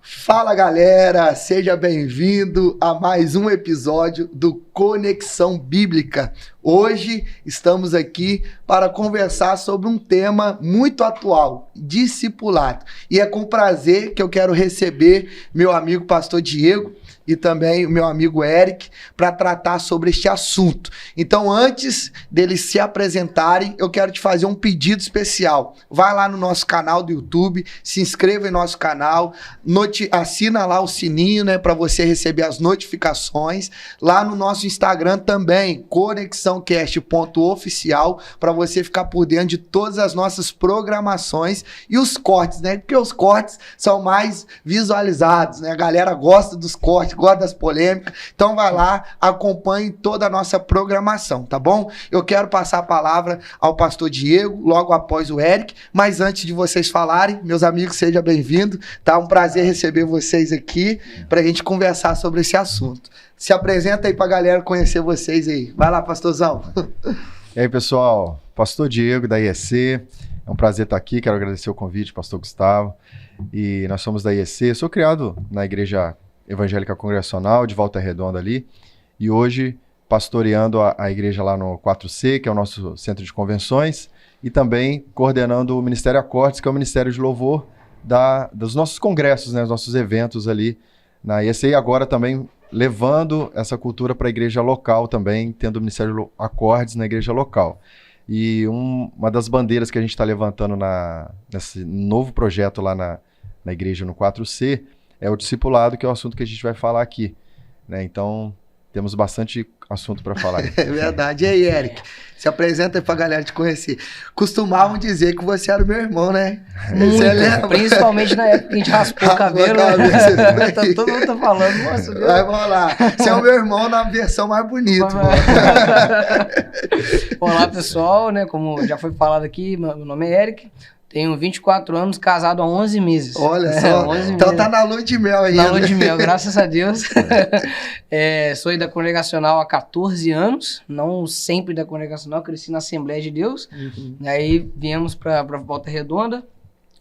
Fala galera, seja bem-vindo a mais um episódio do Conexão Bíblica. Hoje estamos aqui para conversar sobre um tema muito atual, discipulado. E é com prazer que eu quero receber meu amigo pastor Diego e também o meu amigo Eric para tratar sobre este assunto. Então, antes deles se apresentarem, eu quero te fazer um pedido especial. Vai lá no nosso canal do YouTube, se inscreva em nosso canal, assina lá o sininho, né, para você receber as notificações. Lá no nosso Instagram também, conexãocast.oficial, para você ficar por dentro de todas as nossas programações e os cortes, né? Porque os cortes são mais visualizados, né? A galera gosta dos cortes, gosta das polêmicas. Então vai lá, acompanhe toda a nossa programação, tá bom? Eu quero passar a palavra ao pastor Diego, logo após o Eric, mas antes de vocês falarem, meus amigos, seja bem-vindo, tá? Um prazer receber vocês aqui pra gente conversar sobre esse assunto. Se apresenta aí pra galera conhecer vocês aí. Vai lá, pastorzão. E aí, pessoal, pastor Diego da IEC, é um prazer estar aqui, quero agradecer o convite, pastor Gustavo, e nós somos da IEC, sou criado na Igreja Evangélica Congregacional de Volta Redonda ali, e hoje pastoreando a igreja lá no 4C, que é o nosso centro de convenções, e também coordenando o Ministério Acordes, que é o Ministério de Louvor dos nossos congressos, né, os nossos eventos ali na IEC, e agora também levando essa cultura para a igreja local também, tendo o Ministério Acordes na igreja local. E uma das bandeiras que a gente está levantando nesse novo projeto lá na igreja no 4C é o discipulado, que é o assunto que a gente vai falar aqui, né? Então, temos bastante assunto para falar. É verdade. E aí, Eric? Se apresenta aí pra galera te conhecer. Costumavam dizer que você era o meu irmão, né? Você lembra? Principalmente na época que a gente raspou o cabelo. Todo mundo tá falando. Nossa, Deus. Vai, vamos lá. Você é o meu irmão na versão mais bonita. Olá, pessoal, né? Como já foi falado aqui, meu nome é Eric. Tenho 24 anos, casado há 11 meses. Olha só, 11 então meses. Tá na lua de mel ainda. Na lua de mel, graças a Deus. Sou da Congregacional há 14 anos, não sempre da Congregacional, cresci na Assembleia de Deus. Uhum. Aí viemos para Volta Redonda,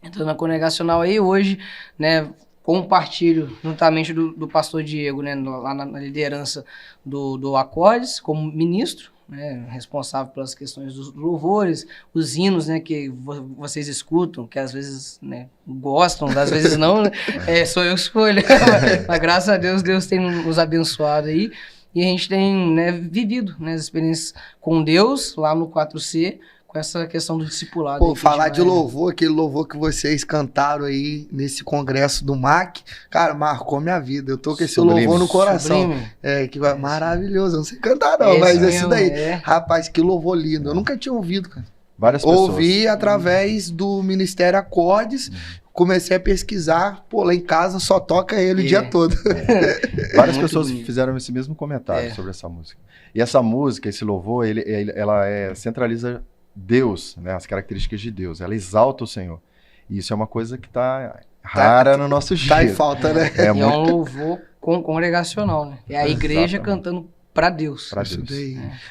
entrando na Congregacional aí, hoje, né, compartilho juntamente do pastor Diego, né, lá na liderança do Acordes, como ministro, né, responsável pelas questões dos louvores, os hinos, né, que vocês escutam, que às vezes, né, gostam, às vezes não, né, sou eu que escolho. Mas graças a Deus, Deus tem nos abençoado aí, e a gente tem, né, vivido, né, as experiências com Deus lá no 4C, com essa questão do discipulado. Pô, falar de louvor, aquele louvor que vocês cantaram aí nesse congresso do MAC, cara, marcou minha vida. Eu tô com esse louvor no coração. Sublime. Que vai maravilhoso. Eu não sei cantar não, mas esse daí. Rapaz, que louvor lindo. Eu nunca tinha ouvido, cara. Várias pessoas. Ouvi através do Ministério Acordes, comecei a pesquisar, pô, lá em casa só toca ele o dia todo. Várias pessoas fizeram esse mesmo comentário sobre essa música. E essa música, esse louvor, ela centraliza Deus, né, as características de Deus, ela exalta o Senhor. E isso é uma coisa que tá rara no nosso dia. Tá em falta, né? É um louvor congregacional, né? É a igreja cantando para Deus. Para Deus.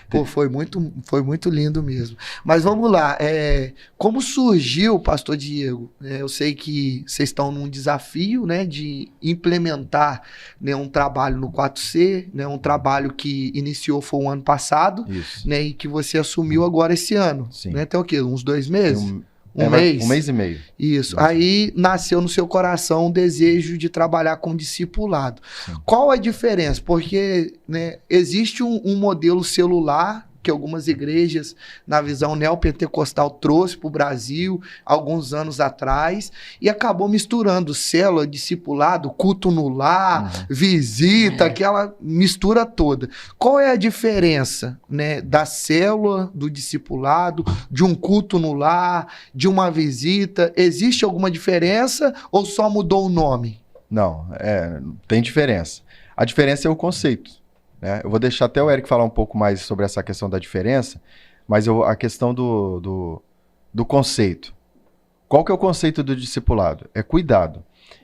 Pô, foi muito lindo mesmo. Mas vamos lá, como surgiu, pastor Diego? Eu sei que vocês estão num desafio, né, de implementar, né, um trabalho no 4C, né, um trabalho que iniciou foi o ano passado, né, e que você assumiu agora esse ano. Sim. Né? Tem o quê? Uns 2 meses? Um mês? Um mês e meio. Isso. Aí nasceu no seu coração o desejo de trabalhar com discipulado. Sim. Qual a diferença? Porque, né, existe um modelo celular que algumas igrejas, na visão neopentecostal, trouxe para o Brasil alguns anos atrás e acabou misturando célula, discipulado, culto no lar, visita, aquela mistura toda. Qual é a diferença, né, da célula, do discipulado, de um culto no lar, de uma visita? Existe alguma diferença ou só mudou o nome? Não, tem diferença. A diferença é o conceito. Né? Eu vou deixar até o Eric falar um pouco mais sobre essa questão da diferença, mas a questão do conceito. Qual que é o conceito do discipulado? É cuidado.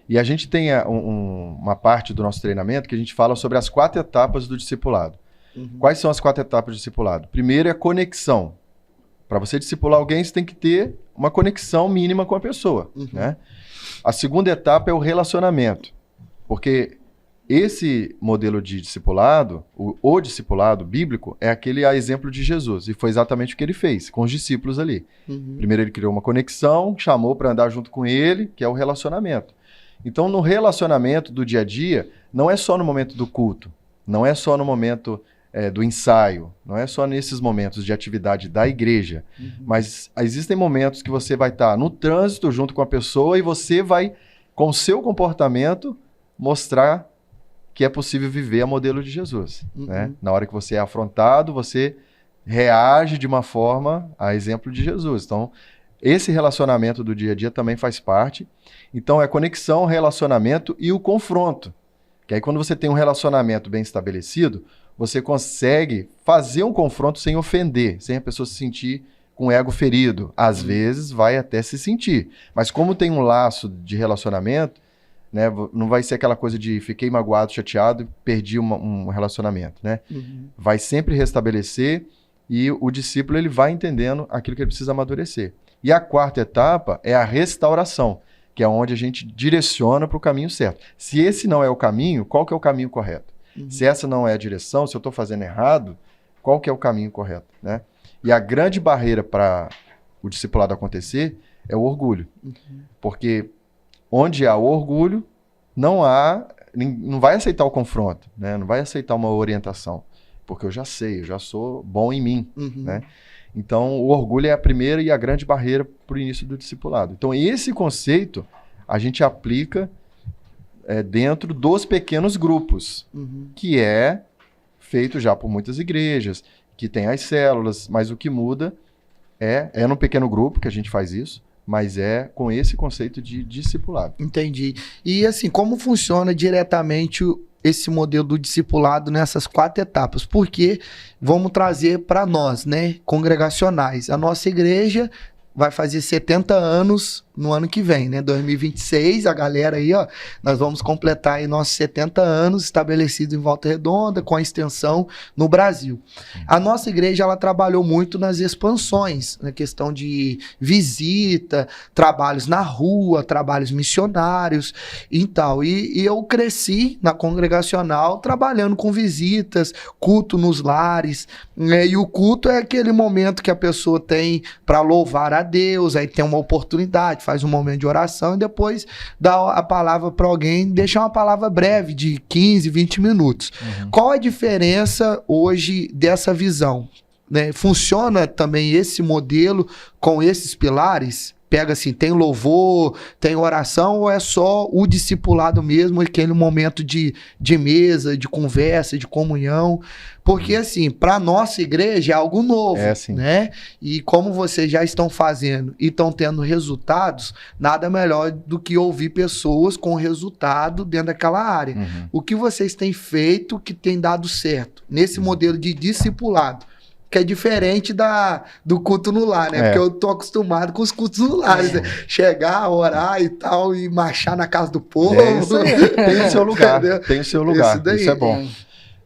E a gente tem uma parte do nosso treinamento que a gente fala sobre as 4 etapas do discipulado. Quais são as 4 etapas do discipulado? Primeiro é conexão. Para você discipular alguém, você tem que ter uma conexão mínima com a pessoa. Né? A segunda etapa é o relacionamento. Porque esse modelo de discipulado, o discipulado bíblico, é aquele a exemplo de Jesus. E foi exatamente o que ele fez com os discípulos ali. Primeiro ele criou uma conexão, chamou para andar junto com ele, que é o relacionamento. Então, no relacionamento do dia a dia, não é só no momento do culto, não é só no momento do ensaio, não é só nesses momentos de atividade da igreja, mas existem momentos que você vai estar no trânsito junto com a pessoa e você vai, com o seu comportamento, mostrar que é possível viver a modelo de Jesus. Né? Na hora que você é afrontado, você reage de uma forma a exemplo de Jesus. Então, esse relacionamento do dia a dia também faz parte. Então, é conexão, relacionamento e o confronto. Que aí, quando você tem um relacionamento bem estabelecido, você consegue fazer um confronto sem ofender, sem a pessoa se sentir com o ego ferido. Às vezes, vai até se sentir. Mas como tem um laço de relacionamento, né, não vai ser aquela coisa de fiquei magoado, chateado, perdi um relacionamento. Né? Vai sempre restabelecer e o discípulo ele vai entendendo aquilo que ele precisa amadurecer. E a quarta etapa é a restauração, que é onde a gente direciona para o caminho certo. Se esse não é o caminho, qual que é o caminho correto? Se essa não é a direção, se eu estou fazendo errado, qual que é o caminho correto? Né? E a grande barreira para o discipulado acontecer é o orgulho. Porque onde há o orgulho, não vai aceitar o confronto, né? Não vai aceitar uma orientação, porque eu já sei, eu já sou bom em mim. Né? Então, o orgulho é a primeira e a grande barreira para o início do discipulado. Então, esse conceito a gente aplica dentro dos pequenos grupos, que é feito já por muitas igrejas, que tem as células, mas o que muda é no pequeno grupo que a gente faz isso, mas é com esse conceito de discipulado. Entendi. E assim, como funciona diretamente esse modelo do discipulado nessas 4 etapas? Porque vamos trazer para nós, né, congregacionais. A nossa igreja vai fazer 70 anos no ano que vem, né? 2026, a galera aí, ó, nós vamos completar aí nossos 70 anos estabelecidos em Volta Redonda, com a extensão no Brasil. A nossa igreja, ela trabalhou muito nas expansões, na questão de visita, trabalhos na rua, trabalhos missionários e tal. E eu cresci na congregacional trabalhando com visitas, culto nos lares, né? E o culto é aquele momento que a pessoa tem para louvar a Deus, aí tem uma oportunidade, faz um momento de oração e depois dá a palavra para alguém, deixa uma palavra breve de 15, 20 minutos. Qual a diferença hoje dessa visão? Né? Funciona também esse modelo com esses pilares? Pega assim, tem louvor, tem oração, ou é só o discipulado mesmo, aquele momento de mesa, de conversa, de comunhão? Porque assim, para nossa igreja é algo novo, né? E como vocês já estão fazendo e estão tendo resultados, nada melhor do que ouvir pessoas com resultado dentro daquela área. O que vocês têm feito que tem dado certo nesse modelo de discipulado? Que é diferente do culto no lar, né? Porque eu tô acostumado com os cultos no lar, né? Chegar, orar e tal, e marchar na casa do povo. Isso aí. Tem o seu lugar, tem o seu lugar, isso é bom.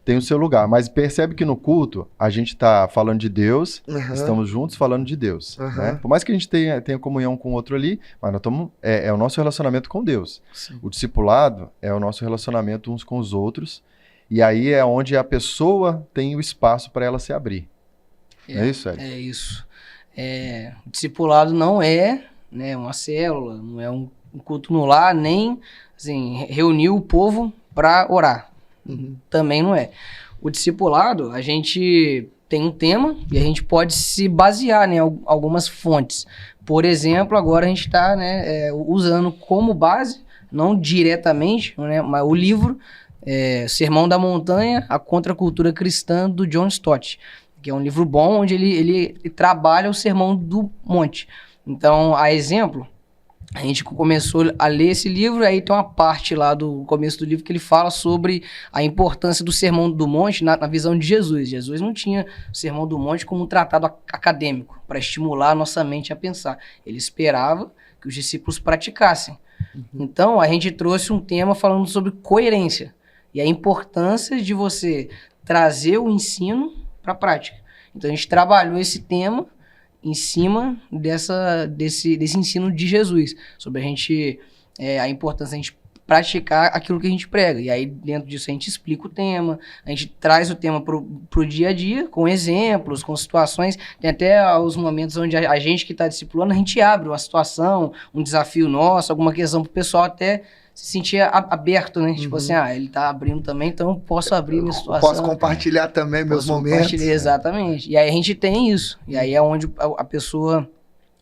Tem o seu lugar, mas percebe que no culto a gente tá falando de Deus, estamos juntos falando de Deus. Né? Por mais que a gente tenha comunhão com o outro ali, mas nós estamos, é o nosso relacionamento com Deus. Sim. O discipulado é o nosso relacionamento uns com os outros, e aí é onde a pessoa tem o espaço para ela se abrir. É isso, Érico? É isso. O discipulado não é, né, uma célula, não é um culto no lar, nem assim, reunir o povo para orar. Também não é. O discipulado, a gente tem um tema e a gente pode se basear em algumas fontes. Por exemplo, agora a gente está, né, usando como base, não diretamente, né, mas o livro Sermão da Montanha, a Contracultura Cristã, do John Stott, que é um livro bom, onde ele trabalha o Sermão do Monte. Então, a exemplo, a gente começou a ler esse livro, aí tem uma parte lá do começo do livro que ele fala sobre a importância do Sermão do Monte na visão de Jesus. Jesus não tinha o Sermão do Monte como um tratado acadêmico, para estimular a nossa mente a pensar. Ele esperava que os discípulos praticassem. Então, a gente trouxe um tema falando sobre coerência e a importância de você trazer o ensino para a prática. Então a gente trabalhou esse tema em cima desse ensino de Jesus, sobre a importância da gente praticar aquilo que a gente prega. E aí, dentro disso, a gente explica o tema, a gente traz o tema pro dia a dia, com exemplos, com situações. Tem até os momentos onde a gente que está discipulando, a gente abre uma situação, um desafio nosso, alguma questão pro pessoal até se sentir aberto, né? Tipo assim, ele tá abrindo também, então eu posso abrir minha situação. Posso compartilhar também meus momentos. Exatamente. E aí a gente tem isso. E aí é onde a pessoa,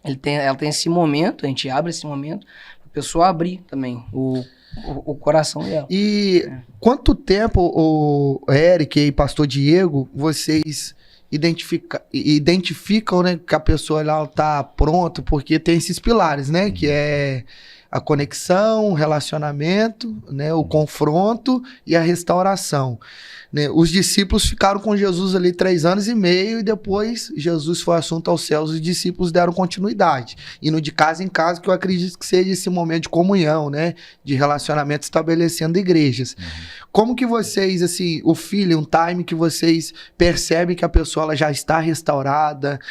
ela tem esse momento, a gente abre esse momento, a pessoa abrir também o coração dela. E quanto tempo, o Eric e pastor Diego, vocês identificam, né, que a pessoa ela tá pronta, porque tem esses pilares, né, que é a conexão, o relacionamento, né, o confronto e a restauração. Né? Os discípulos ficaram com Jesus ali 3 anos e meio e depois Jesus foi assunto aos céus e os discípulos deram continuidade. Indo de casa em casa, que eu acredito que seja esse momento de comunhão, né, de relacionamento estabelecendo igrejas. Como que vocês, assim, o feeling, um time que vocês percebem que a pessoa ela já está restaurada?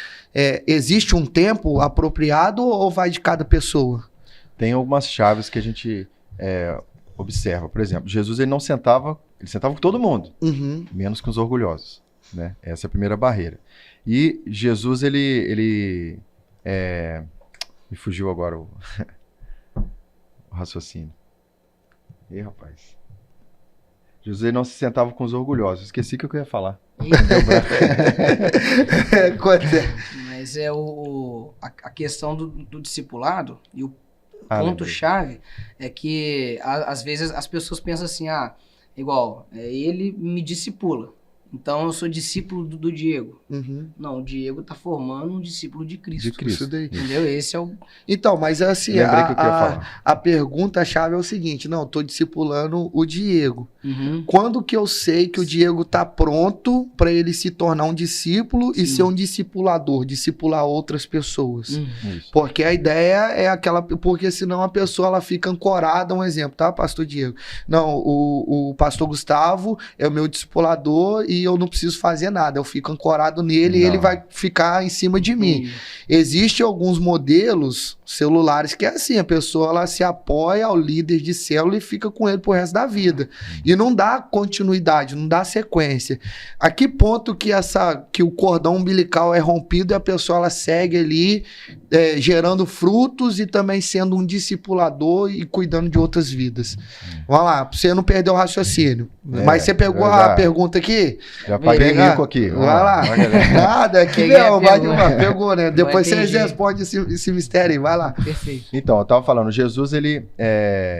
Existe um tempo apropriado ou vai de cada pessoa? Tem algumas chaves que a gente observa. Por exemplo, Jesus ele sentava com todo mundo, menos com os orgulhosos, né? Essa é a primeira barreira. E Jesus, me fugiu agora o raciocínio. Ih, rapaz. Jesus ele não se sentava com os orgulhosos. Esqueci o que eu ia falar. Mas a questão do discipulado e o ponto-chave é que, às vezes, as pessoas pensam assim, ele me discipula, então eu sou discípulo do Diego. Não, o Diego tá formando um discípulo de Cristo. Isso daí. Entendeu? Esse é o... Então, mas assim, lembrei que eu queria falar. A pergunta-chave é o seguinte, não, eu tô discipulando o Diego. Quando que eu sei que o Diego tá pronto para ele se tornar um discípulo e ser um discipulador, discipular outras pessoas? Porque a ideia é aquela... Porque senão a pessoa ela fica ancorada, um exemplo, tá, pastor Diego? Não, o pastor Gustavo é o meu discipulador e eu não preciso fazer nada, eu fico ancorado nele e ele vai ficar em cima de mim. Existem alguns modelos celulares que é assim, a pessoa ela se apoia ao líder de célula e fica com ele pro resto da vida. E não dá continuidade, não dá sequência. A que ponto que o cordão umbilical é rompido e a pessoa ela segue ali gerando frutos e também sendo um discipulador e cuidando de outras vidas? Vamos lá, pra você não perder o raciocínio. Mas você pegou a pergunta aqui? Já paguei rico aqui. Vai lá. Nada, aqui não, vai de uma. Pegou, né? Depois vocês respondem esse mistério aí, vai lá. Perfeito. Então, eu tava falando, Jesus, ele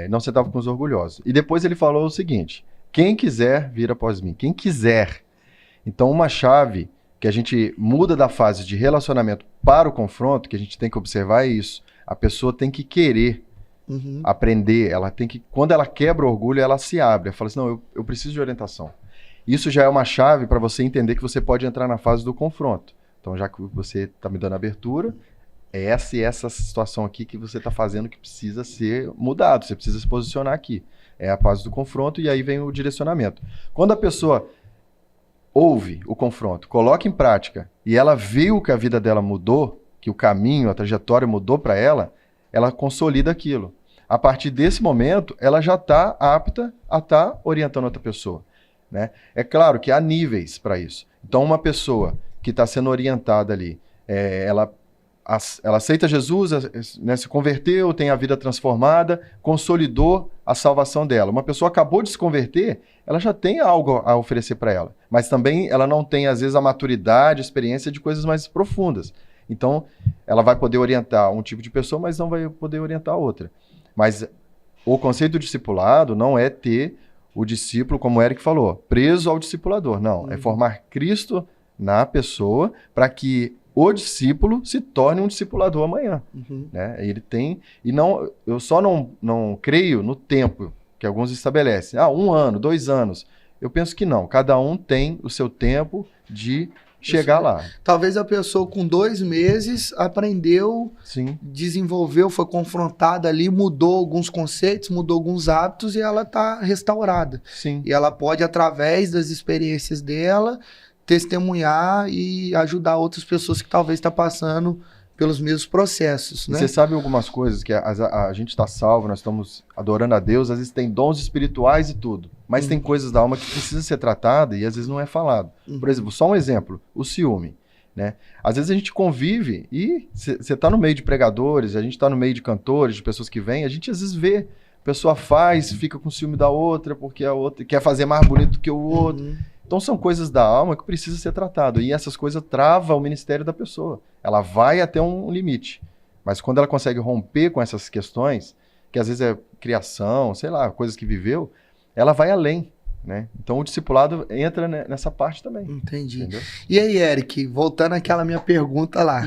não sentava com os orgulhosos. E depois ele falou o seguinte, quem quiser vir após mim, quem quiser. Então, uma chave que a gente muda da fase de relacionamento para o confronto, que a gente tem que observar é isso. A pessoa tem que querer aprender, ela tem que, quando ela quebra o orgulho, ela se abre, ela fala assim, não, eu preciso de orientação. Isso já é uma chave para você entender que você pode entrar na fase do confronto. Então, já que você está me dando abertura, é essa situação aqui que você está fazendo que precisa ser mudado, você precisa se posicionar aqui. É a fase do confronto e aí vem o direcionamento. Quando a pessoa ouve o confronto, coloca em prática e ela viu que a vida dela mudou, que o caminho, a trajetória mudou para ela, ela consolida aquilo. A partir desse momento, ela já está apta a estar orientando outra pessoa. Né? É claro que há níveis para isso. Então, uma pessoa que está sendo orientada ali, ela aceita Jesus, né, se converteu, tem a vida transformada, consolidou a salvação dela. Uma pessoa acabou de se converter, ela já tem algo a oferecer para ela, mas também ela não tem, às vezes, a maturidade, a experiência de coisas mais profundas. Então, ela vai poder orientar um tipo de pessoa, mas não vai poder orientar outra. Mas o conceito do discipulado não é ter o discípulo, como o Eric falou, preso ao discipulador. Não, é formar Cristo na pessoa para que o discípulo se torne um discipulador amanhã. Né? Ele tem... E não, eu só não creio no tempo que alguns estabelecem. 1 ano, 2 anos. Eu penso que não. Cada um tem o seu tempo de chegar lá. Talvez a pessoa com 2 meses aprendeu, desenvolveu, foi confrontada ali, mudou alguns conceitos, mudou alguns hábitos e ela está restaurada. E ela pode, através das experiências dela, testemunhar e ajudar outras pessoas que talvez estão passando pelos mesmos processos, E né? você sabe algumas coisas que a gente está salvo, nós estamos adorando a Deus, às vezes tem dons espirituais e tudo, mas tem coisas da alma que precisa ser tratada e às vezes não é falado. Por exemplo, só um exemplo, o ciúme, né? Às vezes a gente convive e você está no meio de pregadores, a gente está no meio de cantores, de pessoas que vêm, a gente às vezes vê, a pessoa faz, fica com ciúme da outra, porque a outra quer fazer mais bonito que o outro. Então são coisas da alma que precisam ser tratado. E essas coisas travam o ministério da pessoa. Ela vai até um limite. Mas quando ela consegue romper com essas questões, que às vezes é criação, sei lá, coisas que viveu, ela vai além, né? Então o discipulado entra nessa parte também. Entendi. Entendeu? E aí, Eric, voltando àquela minha pergunta lá,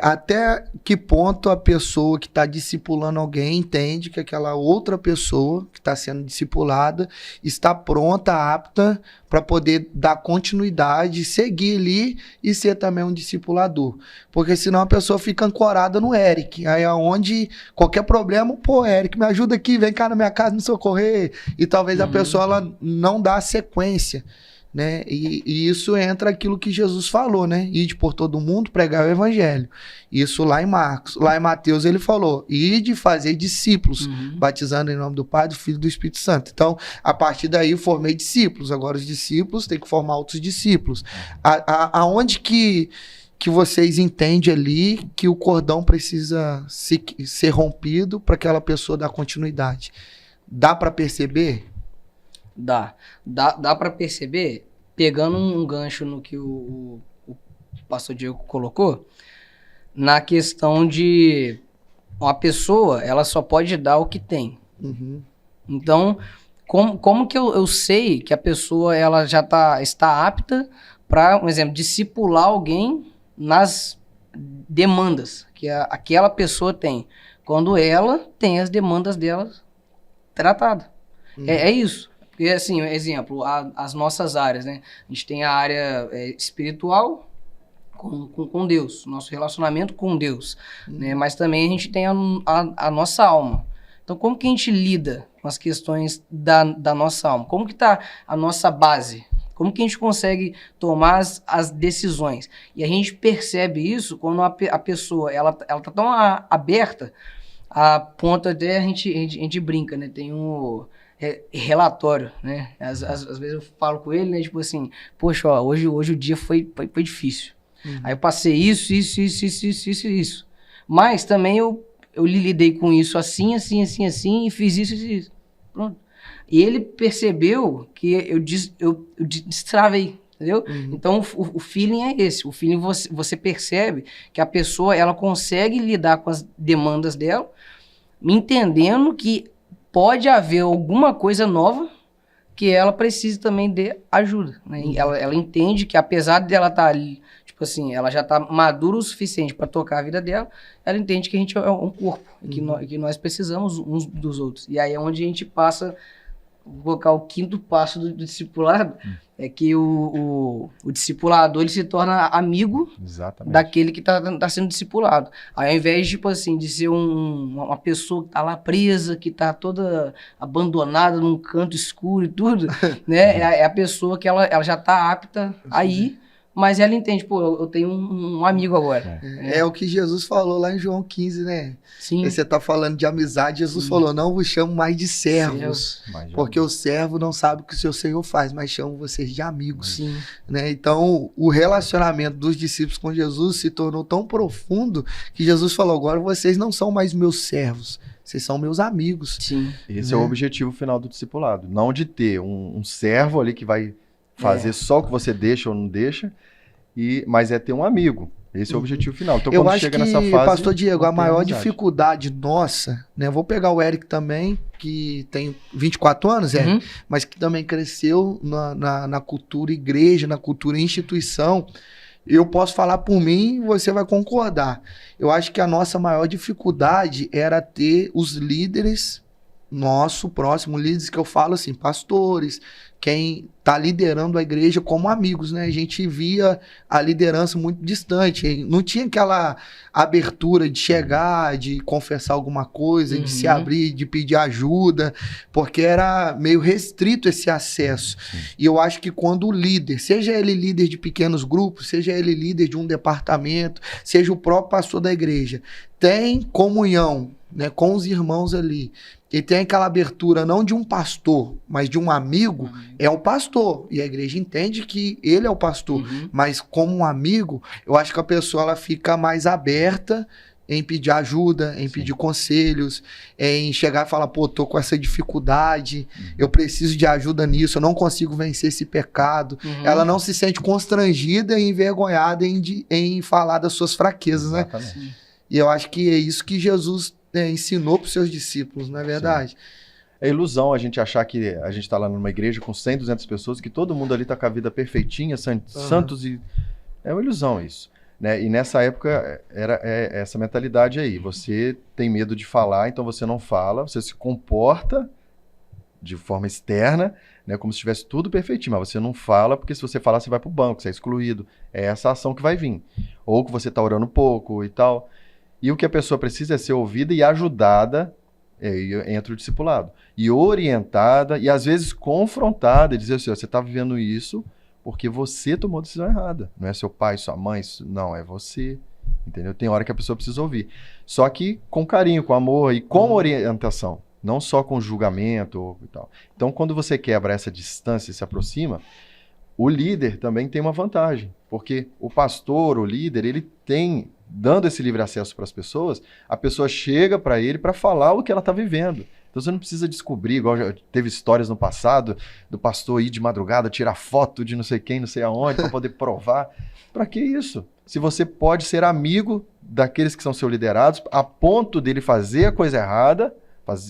até que ponto a pessoa que está discipulando alguém entende que aquela outra pessoa que está sendo discipulada está pronta, apta para poder dar continuidade, seguir ali e ser também um discipulador? Porque senão a pessoa fica ancorada no Eric, aí aonde qualquer problema, pô, Eric, me ajuda aqui, vem cá na minha casa me socorrer, e talvez a pessoa ela não dá sequência, né? E isso entra aquilo que Jesus falou, né? Ide por todo mundo, pregar o evangelho. Isso lá em Marcos. Lá em Mateus ele falou, ide fazer discípulos, batizando em nome do Pai, do Filho e do Espírito Santo. Então, a partir daí eu formei discípulos. Agora os discípulos têm que formar outros discípulos. Aonde que vocês entendem ali que o cordão precisa ser rompido para aquela pessoa dar continuidade? Dá para perceber? Dá para perceber, pegando um gancho no que o pastor Diego colocou, na questão de uma pessoa, ela só pode dar o que tem. Então, como que eu sei que a pessoa ela já está apta para, um exemplo, discipular alguém nas demandas que aquela pessoa tem, quando ela tem as demandas dela tratadas. É isso. Porque, assim, exemplo, as nossas áreas, né? A gente tem a área espiritual com Deus, nosso relacionamento com Deus, né? Mas também a gente tem a nossa alma. Então, como que a gente lida com as questões da nossa alma? Como que está a nossa base? Como que a gente consegue tomar as decisões? E a gente percebe isso quando a pessoa ela tá tão aberta a ponto até a gente brinca, né? Tem relatório, né? Às vezes eu falo com ele, né? Tipo assim, poxa, ó, hoje o dia foi difícil. Aí eu passei isso. Mas também eu lidei com isso assim, e fiz isso. Pronto. E ele percebeu que eu destravei, entendeu? Então o feeling é esse. O feeling você percebe que a pessoa ela consegue lidar com as demandas dela, entendendo que pode haver alguma coisa nova que ela precise também de ajuda, né? Ela entende que apesar dela estar ali, tipo assim, ela já está madura o suficiente para tocar a vida dela, ela entende que a gente é um corpo, que nós precisamos uns dos outros. E aí é onde a gente passa, vou colocar o quinto passo do discipulado, é que o discipulador ele se torna amigo daquele que tá sendo discipulado. Aí, ao invés tipo assim, de ser uma pessoa que tá lá presa, que tá toda abandonada num canto escuro e tudo, né? É a pessoa que ela já tá apta a ir, mas ela entende, pô, eu tenho um amigo agora. É o que Jesus falou lá em João 15, né? Sim. Aí você tá falando de amizade, Jesus falou, não vos chamo mais de servos, porque o servo não sabe o que o seu Senhor faz, mas chamo vocês de amigos. Sim. Né? Então, o relacionamento dos discípulos com Jesus se tornou tão profundo que Jesus falou, agora vocês não são mais meus servos, vocês são meus amigos. Sim. Esse é o objetivo final do discipulado, não de ter um servo ali que vai fazer só o que você deixa ou não deixa, mas é ter um amigo. Esse é o objetivo final. Então, eu quando acho chega que, nessa fase, pastor Diego, a maior amizade. dificuldade nossa, né? Vou pegar o Eric também, que tem 24 anos, mas que também cresceu na cultura igreja, na cultura instituição. Eu posso falar por mim e você vai concordar. Eu acho que a nossa maior dificuldade era ter os líderes nosso próximo, líderes que eu falo assim, pastores, quem está liderando a igreja como amigos, né? A gente via a liderança muito distante, não tinha aquela abertura de chegar, de confessar alguma coisa, de se abrir, de pedir ajuda, porque era meio restrito esse acesso. E eu acho que quando o líder, seja ele líder de pequenos grupos, seja ele líder de um departamento, seja o próprio pastor da igreja, tem comunhão, né, com os irmãos ali, e tem aquela abertura não de um pastor, mas de um amigo, é o pastor. E a igreja entende que ele é o pastor. Mas como um amigo, eu acho que a pessoa ela fica mais aberta em pedir ajuda, em pedir conselhos, em chegar e falar, pô, tô com essa dificuldade, eu preciso de ajuda nisso, eu não consigo vencer esse pecado. Ela não se sente constrangida e envergonhada em falar das suas fraquezas, né? E eu acho que é isso que Jesus ensinou para os seus discípulos, não é verdade? Sim. É ilusão a gente achar que a gente está lá numa igreja com 100, 200 pessoas, que todo mundo ali está com a vida perfeitinha, santos e... É uma ilusão isso. Né? E nessa época era essa mentalidade aí. Você tem medo de falar, então você não fala, você se comporta de forma externa, né, como se tivesse tudo perfeitinho, mas você não fala, porque se você falar, você vai para o banco, você é excluído. É essa ação que vai vir. Ou que você está orando pouco e tal... E o que a pessoa precisa é ser ouvida e ajudada, entra o discipulado, e orientada, e às vezes confrontada, e dizer assim, você está vivendo isso porque você tomou a decisão errada. Não é seu pai, sua mãe, não, é você. Entendeu? Tem hora que a pessoa precisa ouvir. Só que com carinho, com amor e com orientação, não só com julgamento e tal. Então, quando você quebra essa distância e se aproxima, o líder também tem uma vantagem, porque o pastor, o líder, ele tem... dando esse livre acesso para as pessoas, a pessoa chega para ele para falar o que ela está vivendo. Então você não precisa descobrir, igual já teve histórias no passado, do pastor ir de madrugada, tirar foto de não sei quem, não sei aonde, para poder provar. Para que isso? Se você pode ser amigo daqueles que são seus liderados, a ponto dele fazer a coisa errada,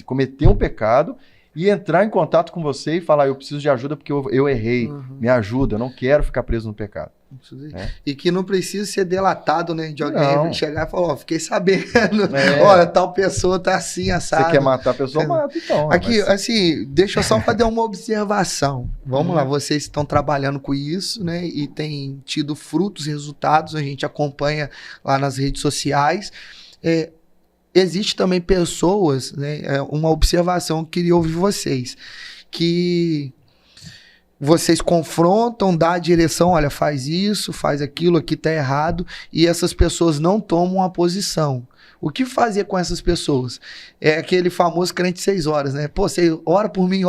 cometer um pecado, e entrar em contato com você e falar, eu preciso de ajuda porque eu errei, me ajuda, eu não quero ficar preso no pecado. E que não precisa ser delatado, né? De alguém chegar e falar, fiquei sabendo, olha, tal pessoa tá assim, assado. Você quer matar a pessoa, mata então. Aqui, assim, deixa eu só fazer uma observação. Vamos lá, vocês estão trabalhando com isso, né? E tem tido frutos, resultados, a gente acompanha lá nas redes sociais. Existe também pessoas, né? Uma observação que eu queria ouvir vocês, que... vocês confrontam, dá a direção, olha, faz isso, faz aquilo, aqui tá errado, e essas pessoas não tomam uma posição. O que fazer com essas pessoas? É aquele famoso crente 6 horas, né? Pô, você ora por mim,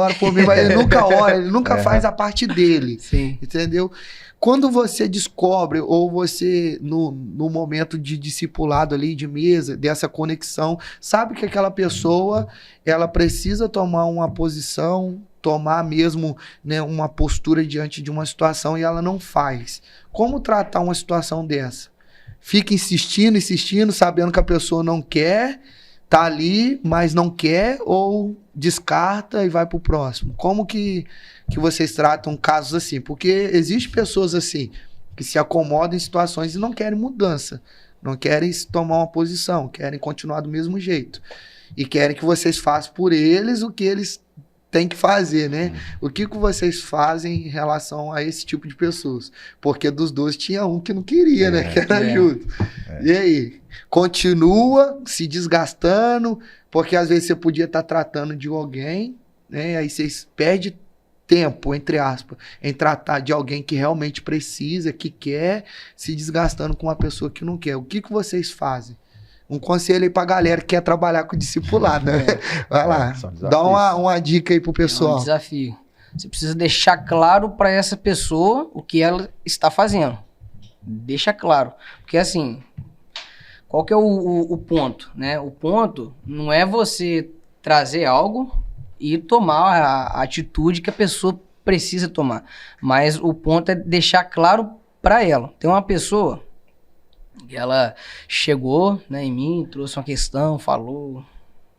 mas ele nunca ora, ele nunca faz a parte dele. Sim. Entendeu? Quando você descobre, ou você, no momento de discipulado ali, de mesa, dessa conexão, sabe que aquela pessoa, ela precisa tomar uma posição, tomar mesmo, né, uma postura diante de uma situação e ela não faz. Como tratar uma situação dessa? Fica insistindo, sabendo que a pessoa não quer, tá ali, mas não quer, ou descarta e vai pro próximo? Como que vocês tratam casos assim? Porque existem pessoas assim, que se acomodam em situações e não querem mudança, não querem tomar uma posição, querem continuar do mesmo jeito. E querem que vocês façam por eles o que eles têm que fazer, né? O que vocês fazem em relação a esse tipo de pessoas? Porque dos 12 tinha um que não queria, né? Que era ajuda. E aí? Continua se desgastando, porque às vezes você podia estar tratando de alguém, né? Aí vocês perdem tempo, entre aspas, em tratar de alguém que realmente precisa, que quer, se desgastando com uma pessoa que não quer. O que vocês fazem? Um conselho aí pra galera que quer trabalhar com discipulado, né? Vai lá, dá uma dica aí pro pessoal. É um desafio. Você precisa deixar claro para essa pessoa o que ela está fazendo. Deixa claro. Porque assim, qual que é o ponto, né? O ponto não é você trazer algo e tomar a atitude que a pessoa precisa tomar. Mas o ponto é deixar claro para ela. Tem uma pessoa que ela chegou, né, em mim, trouxe uma questão, falou,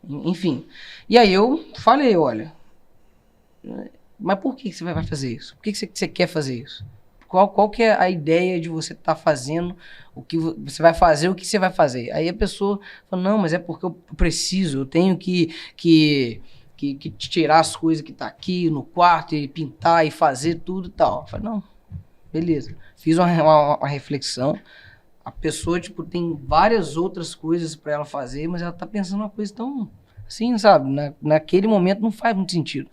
enfim. E aí eu falei, olha, mas por que você vai fazer isso? Por que você quer fazer isso? Qual que é a ideia de você estar fazendo o que você vai fazer, o que você vai fazer? Aí a pessoa fala, não, mas é porque eu preciso, eu tenho que que tirar as coisas que tá aqui no quarto e pintar e fazer tudo e tal. Eu falei, não, beleza. Fiz uma reflexão. A pessoa, tipo, tem várias outras coisas para ela fazer, mas ela tá pensando uma coisa tão assim, sabe? Naquele momento não faz muito sentido.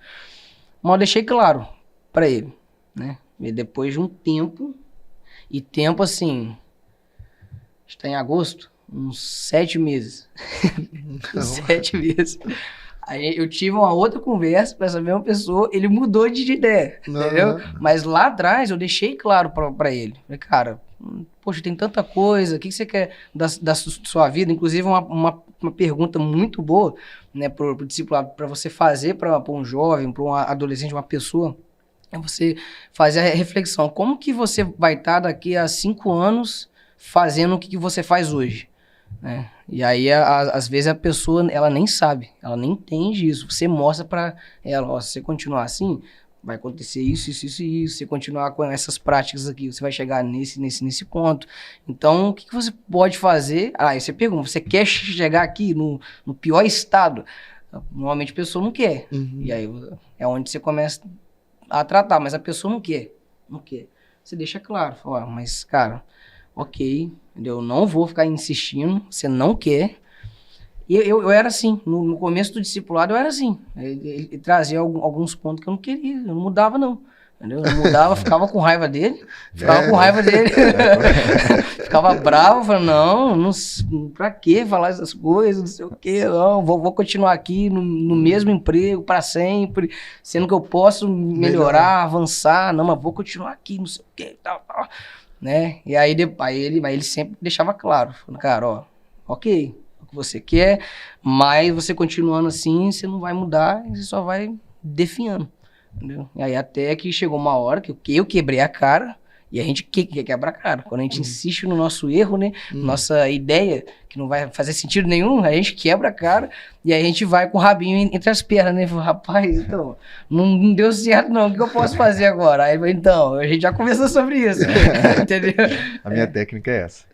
Mas eu deixei claro para ele, né? E depois de um tempo, e tempo assim, está em agosto, uns 7 meses. 7 meses. Aí eu tive uma outra conversa com essa mesma pessoa, ele mudou de ideia, entendeu? Mas lá atrás eu deixei claro pra ele. Falei, cara, poxa, tem tanta coisa, o que você quer da sua vida? Inclusive uma pergunta muito boa, né, pro discipulado, para você fazer para um jovem, para um adolescente, uma pessoa, é você fazer a reflexão. Como que você vai estar daqui a 5 anos fazendo o que você faz hoje? Né? E aí, às vezes, a pessoa, ela nem sabe, ela nem entende isso. Você mostra pra ela, ó, se você continuar assim, vai acontecer isso, isso, isso e isso. Se você continuar com essas práticas aqui, você vai chegar nesse ponto. Então, o que você pode fazer? Aí você pergunta, você quer chegar aqui no pior estado? Normalmente a pessoa não quer. E aí é onde você começa a tratar, mas a pessoa não quer. Você deixa claro, fala, mas, cara, ok, eu não vou ficar insistindo, você não quer. E eu era assim, no começo do discipulado eu era assim. Ele trazia alguns pontos que eu não queria, eu não mudava não. Entendeu? Eu não mudava, ficava com raiva dele, ficava bravo, falando, não, pra que falar essas coisas, não sei o que, não, vou continuar aqui no mesmo emprego para sempre, sendo que eu posso melhorar, avançar, não, mas vou continuar aqui, não sei o que, tal. Né? E aí ele sempre deixava claro, falando, cara, ó, ok, o que você quer, mas você continuando assim, você não vai mudar, você só vai definhando, entendeu? E aí até que chegou uma hora que eu quebrei a cara, e a gente quebra a cara, quando a gente insiste no nosso erro, né, nossa ideia, que não vai fazer sentido nenhum, a gente quebra a cara, e aí a gente vai com o rabinho entre as pernas, né, rapaz, então, não deu certo não, o que eu posso fazer agora? Aí, então, a gente já conversou sobre isso, entendeu? A minha técnica é essa,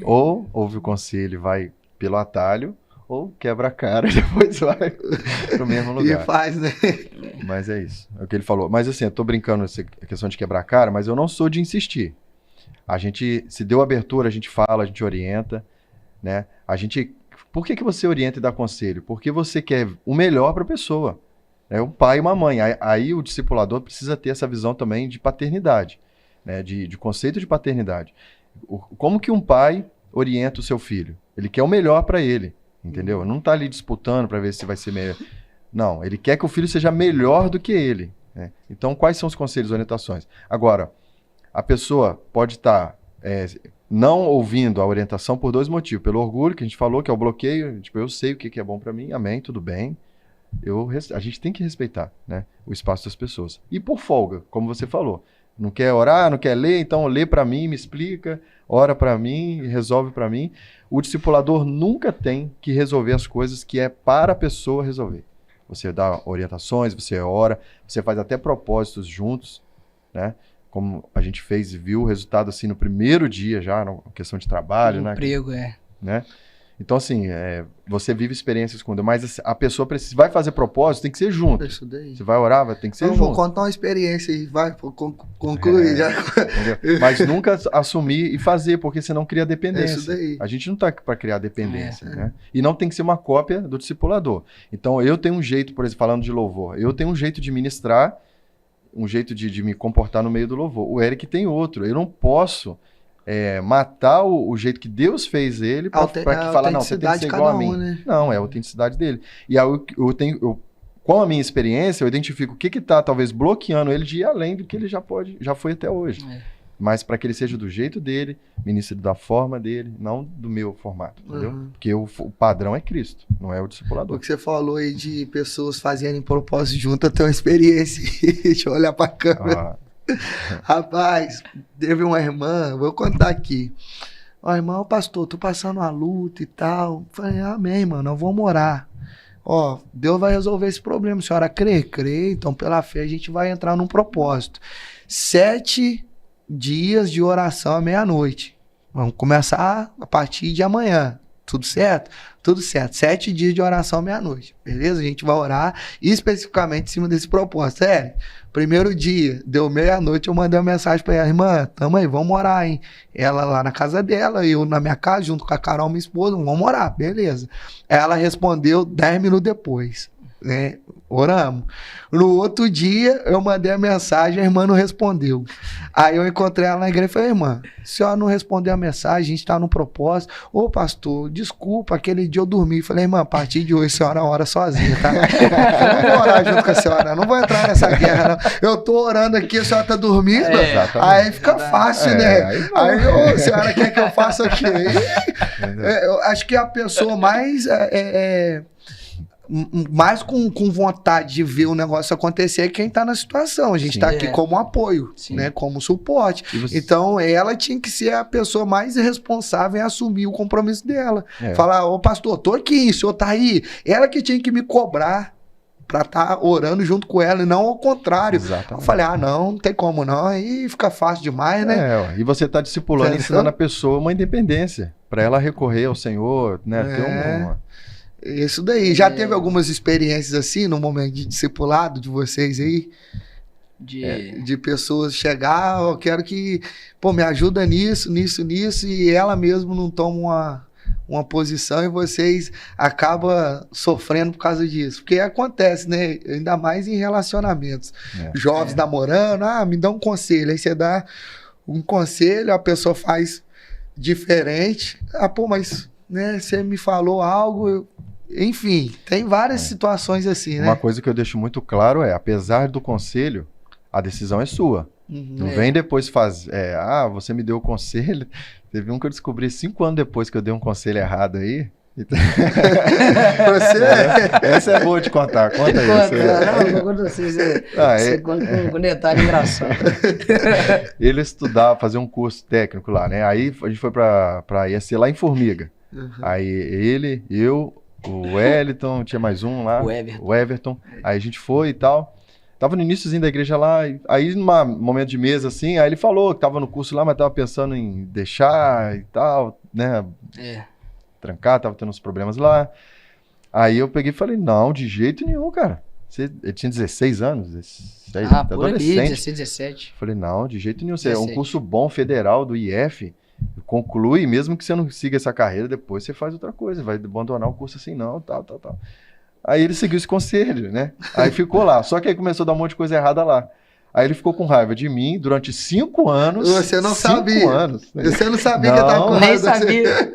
ou ouve o conselho e vai pelo atalho, ou quebra a cara e depois vai pro mesmo lugar. E faz, né? Mas é isso, é o que ele falou. Mas assim, eu tô brincando essa questão de quebrar a cara, mas eu não sou de insistir. A gente, se deu abertura, a gente fala, a gente orienta, né? Por que você orienta e dá conselho? Porque você quer o melhor para a pessoa. É um pai e uma mãe. Aí o discipulador precisa ter essa visão também de paternidade, né? De conceito de paternidade. Como que um pai orienta o seu filho? Ele quer o melhor para ele. Entendeu? Não tá ali disputando para ver se vai ser melhor. Não, ele quer que o filho seja melhor do que ele. Né? Então, quais são os conselhos e orientações? Agora, a pessoa pode estar não ouvindo a orientação por 2 motivos. Pelo orgulho, que a gente falou, que é o bloqueio. Tipo, eu sei o que é bom para mim, amém, tudo bem. A gente tem que respeitar, né, o espaço das pessoas. E por folga, como você falou. Não quer orar, não quer ler, então lê para mim, me explica, ora para mim, resolve para mim. O discipulador nunca tem que resolver as coisas que é para a pessoa resolver. Você dá orientações, você ora, você faz até propósitos juntos, né? Como a gente fez e viu o resultado assim no primeiro dia já, na questão de trabalho, né? Emprego, né? Então, assim, você vive experiências com Deus, mas a pessoa vai fazer propósito, tem que ser junto. Você vai orar, tem que ser junto. Vou contar uma experiência e vai concluir já. Mas nunca assumir e fazer, porque senão cria dependência. Isso daí. A gente não está para criar dependência, né? E não tem que ser uma cópia do discipulador. Então, eu tenho um jeito, por exemplo, falando de louvor, eu tenho um jeito de ministrar, um jeito de me comportar no meio do louvor. O Eric tem outro. Eu não posso matar o jeito que Deus fez ele para que falar, não, você tem que ser igual a mim. Né? Não, é a autenticidade dele. E aí com a minha experiência, eu identifico o que está talvez bloqueando ele de ir além do que ele já foi até hoje. Mas para que ele seja do jeito dele, ministre da forma dele, não do meu formato, entendeu? Porque o padrão é Cristo, não é o discipulador. O que você falou aí de pessoas fazerem propósito junto, eu tenho uma experiência. Deixa eu olhar para a câmera. Rapaz, teve uma irmã, vou contar aqui. Ó, irmão, pastor, tô passando uma luta e tal. Falei, amém, mano, nós vamos orar. Ó, Deus vai resolver esse problema. A senhora crê? Crê. Então, pela fé, a gente vai entrar num propósito. 7 dias de oração à meia-noite. Vamos começar a partir de amanhã. Tudo certo? Tudo certo. 7 dias de oração meia-noite. Beleza? A gente vai orar especificamente em cima desse propósito. Primeiro dia, deu meia-noite, eu mandei uma mensagem pra ela. Irmã, tamo aí, vamos orar, hein? Ela lá na casa dela, eu na minha casa, junto com a Carol, minha esposa, vamos orar. Beleza. Ela respondeu 10 minutos depois. Né? Oramos. No outro dia, eu mandei a mensagem, a irmã não respondeu. Aí eu encontrei ela na igreja e falei, irmã, a senhora não respondeu a mensagem, a gente tá no propósito. Ô, pastor, desculpa, aquele dia eu dormi. Falei, irmã, a partir de hoje a senhora ora sozinha, tá? Eu não vou orar junto com a senhora, não vou entrar nessa guerra, não. Eu tô orando aqui, a senhora tá dormindo. Aí fica fácil, né? Aí, a senhora quer que eu faça o quê? Eu acho que a pessoa mais... mais com vontade de ver o negócio acontecer é quem tá na situação. A gente tá aqui como apoio, né? Como suporte. Então, ela tinha que ser a pessoa mais responsável em assumir o compromisso dela. Falar, ô pastor, tô aqui, o senhor tá aí. Ela que tinha que me cobrar pra estar orando junto com ela e não ao contrário. Exatamente. Eu falei, não tem como não. Aí fica fácil demais, né? E você tá discipulando, ensinando a pessoa uma independência. Pra ela recorrer ao Senhor, né? Ter Isso daí. Já teve algumas experiências assim no momento de discipulado de vocês aí? De pessoas chegar, eu quero que, me ajuda nisso, e ela mesmo não toma uma posição e vocês acabam sofrendo por causa disso. Porque acontece, né? Ainda mais em relacionamentos. Jovens namorando, me dá um conselho. Aí você dá um conselho, a pessoa faz diferente. Mas né, você me falou algo... Enfim, tem várias situações assim, né? Uma coisa que eu deixo muito claro é, apesar do conselho, a decisão é sua. Não vem depois fazer, você me deu o conselho. Teve um que eu descobri 5 anos depois que eu dei um conselho errado aí. Essa é boa de contar, conta aí. Não, conta vocês. Com detalhe engraçado. Ele estudava, fazia um curso técnico lá, né? Aí a gente foi ia ser lá em Formiga. Aí ele, eu... O Wellington, tinha mais um lá. O Everton. Aí a gente foi e tal. Tava no iníciozinho da igreja lá. Aí, num momento de mesa, assim, aí ele falou que tava no curso lá, mas tava pensando em deixar e tal, né? Trancar, tava tendo uns problemas lá. Aí eu peguei e falei, não, de jeito nenhum, cara. Ele tinha 16 anos, 16, por ali, 16, 17. Falei, não, de jeito nenhum. É um curso bom, federal, do IF. Conclui, mesmo que você não siga essa carreira, depois você faz outra coisa, vai abandonar o curso assim, não, tal. Aí ele seguiu esse conselho, né? Aí ficou lá, só que aí começou a dar um monte de coisa errada lá. Aí ele ficou com raiva de mim durante 5 anos. Você não sabia. 5 anos. Né? Você não sabia que eu tava com raiva. Nem sabia.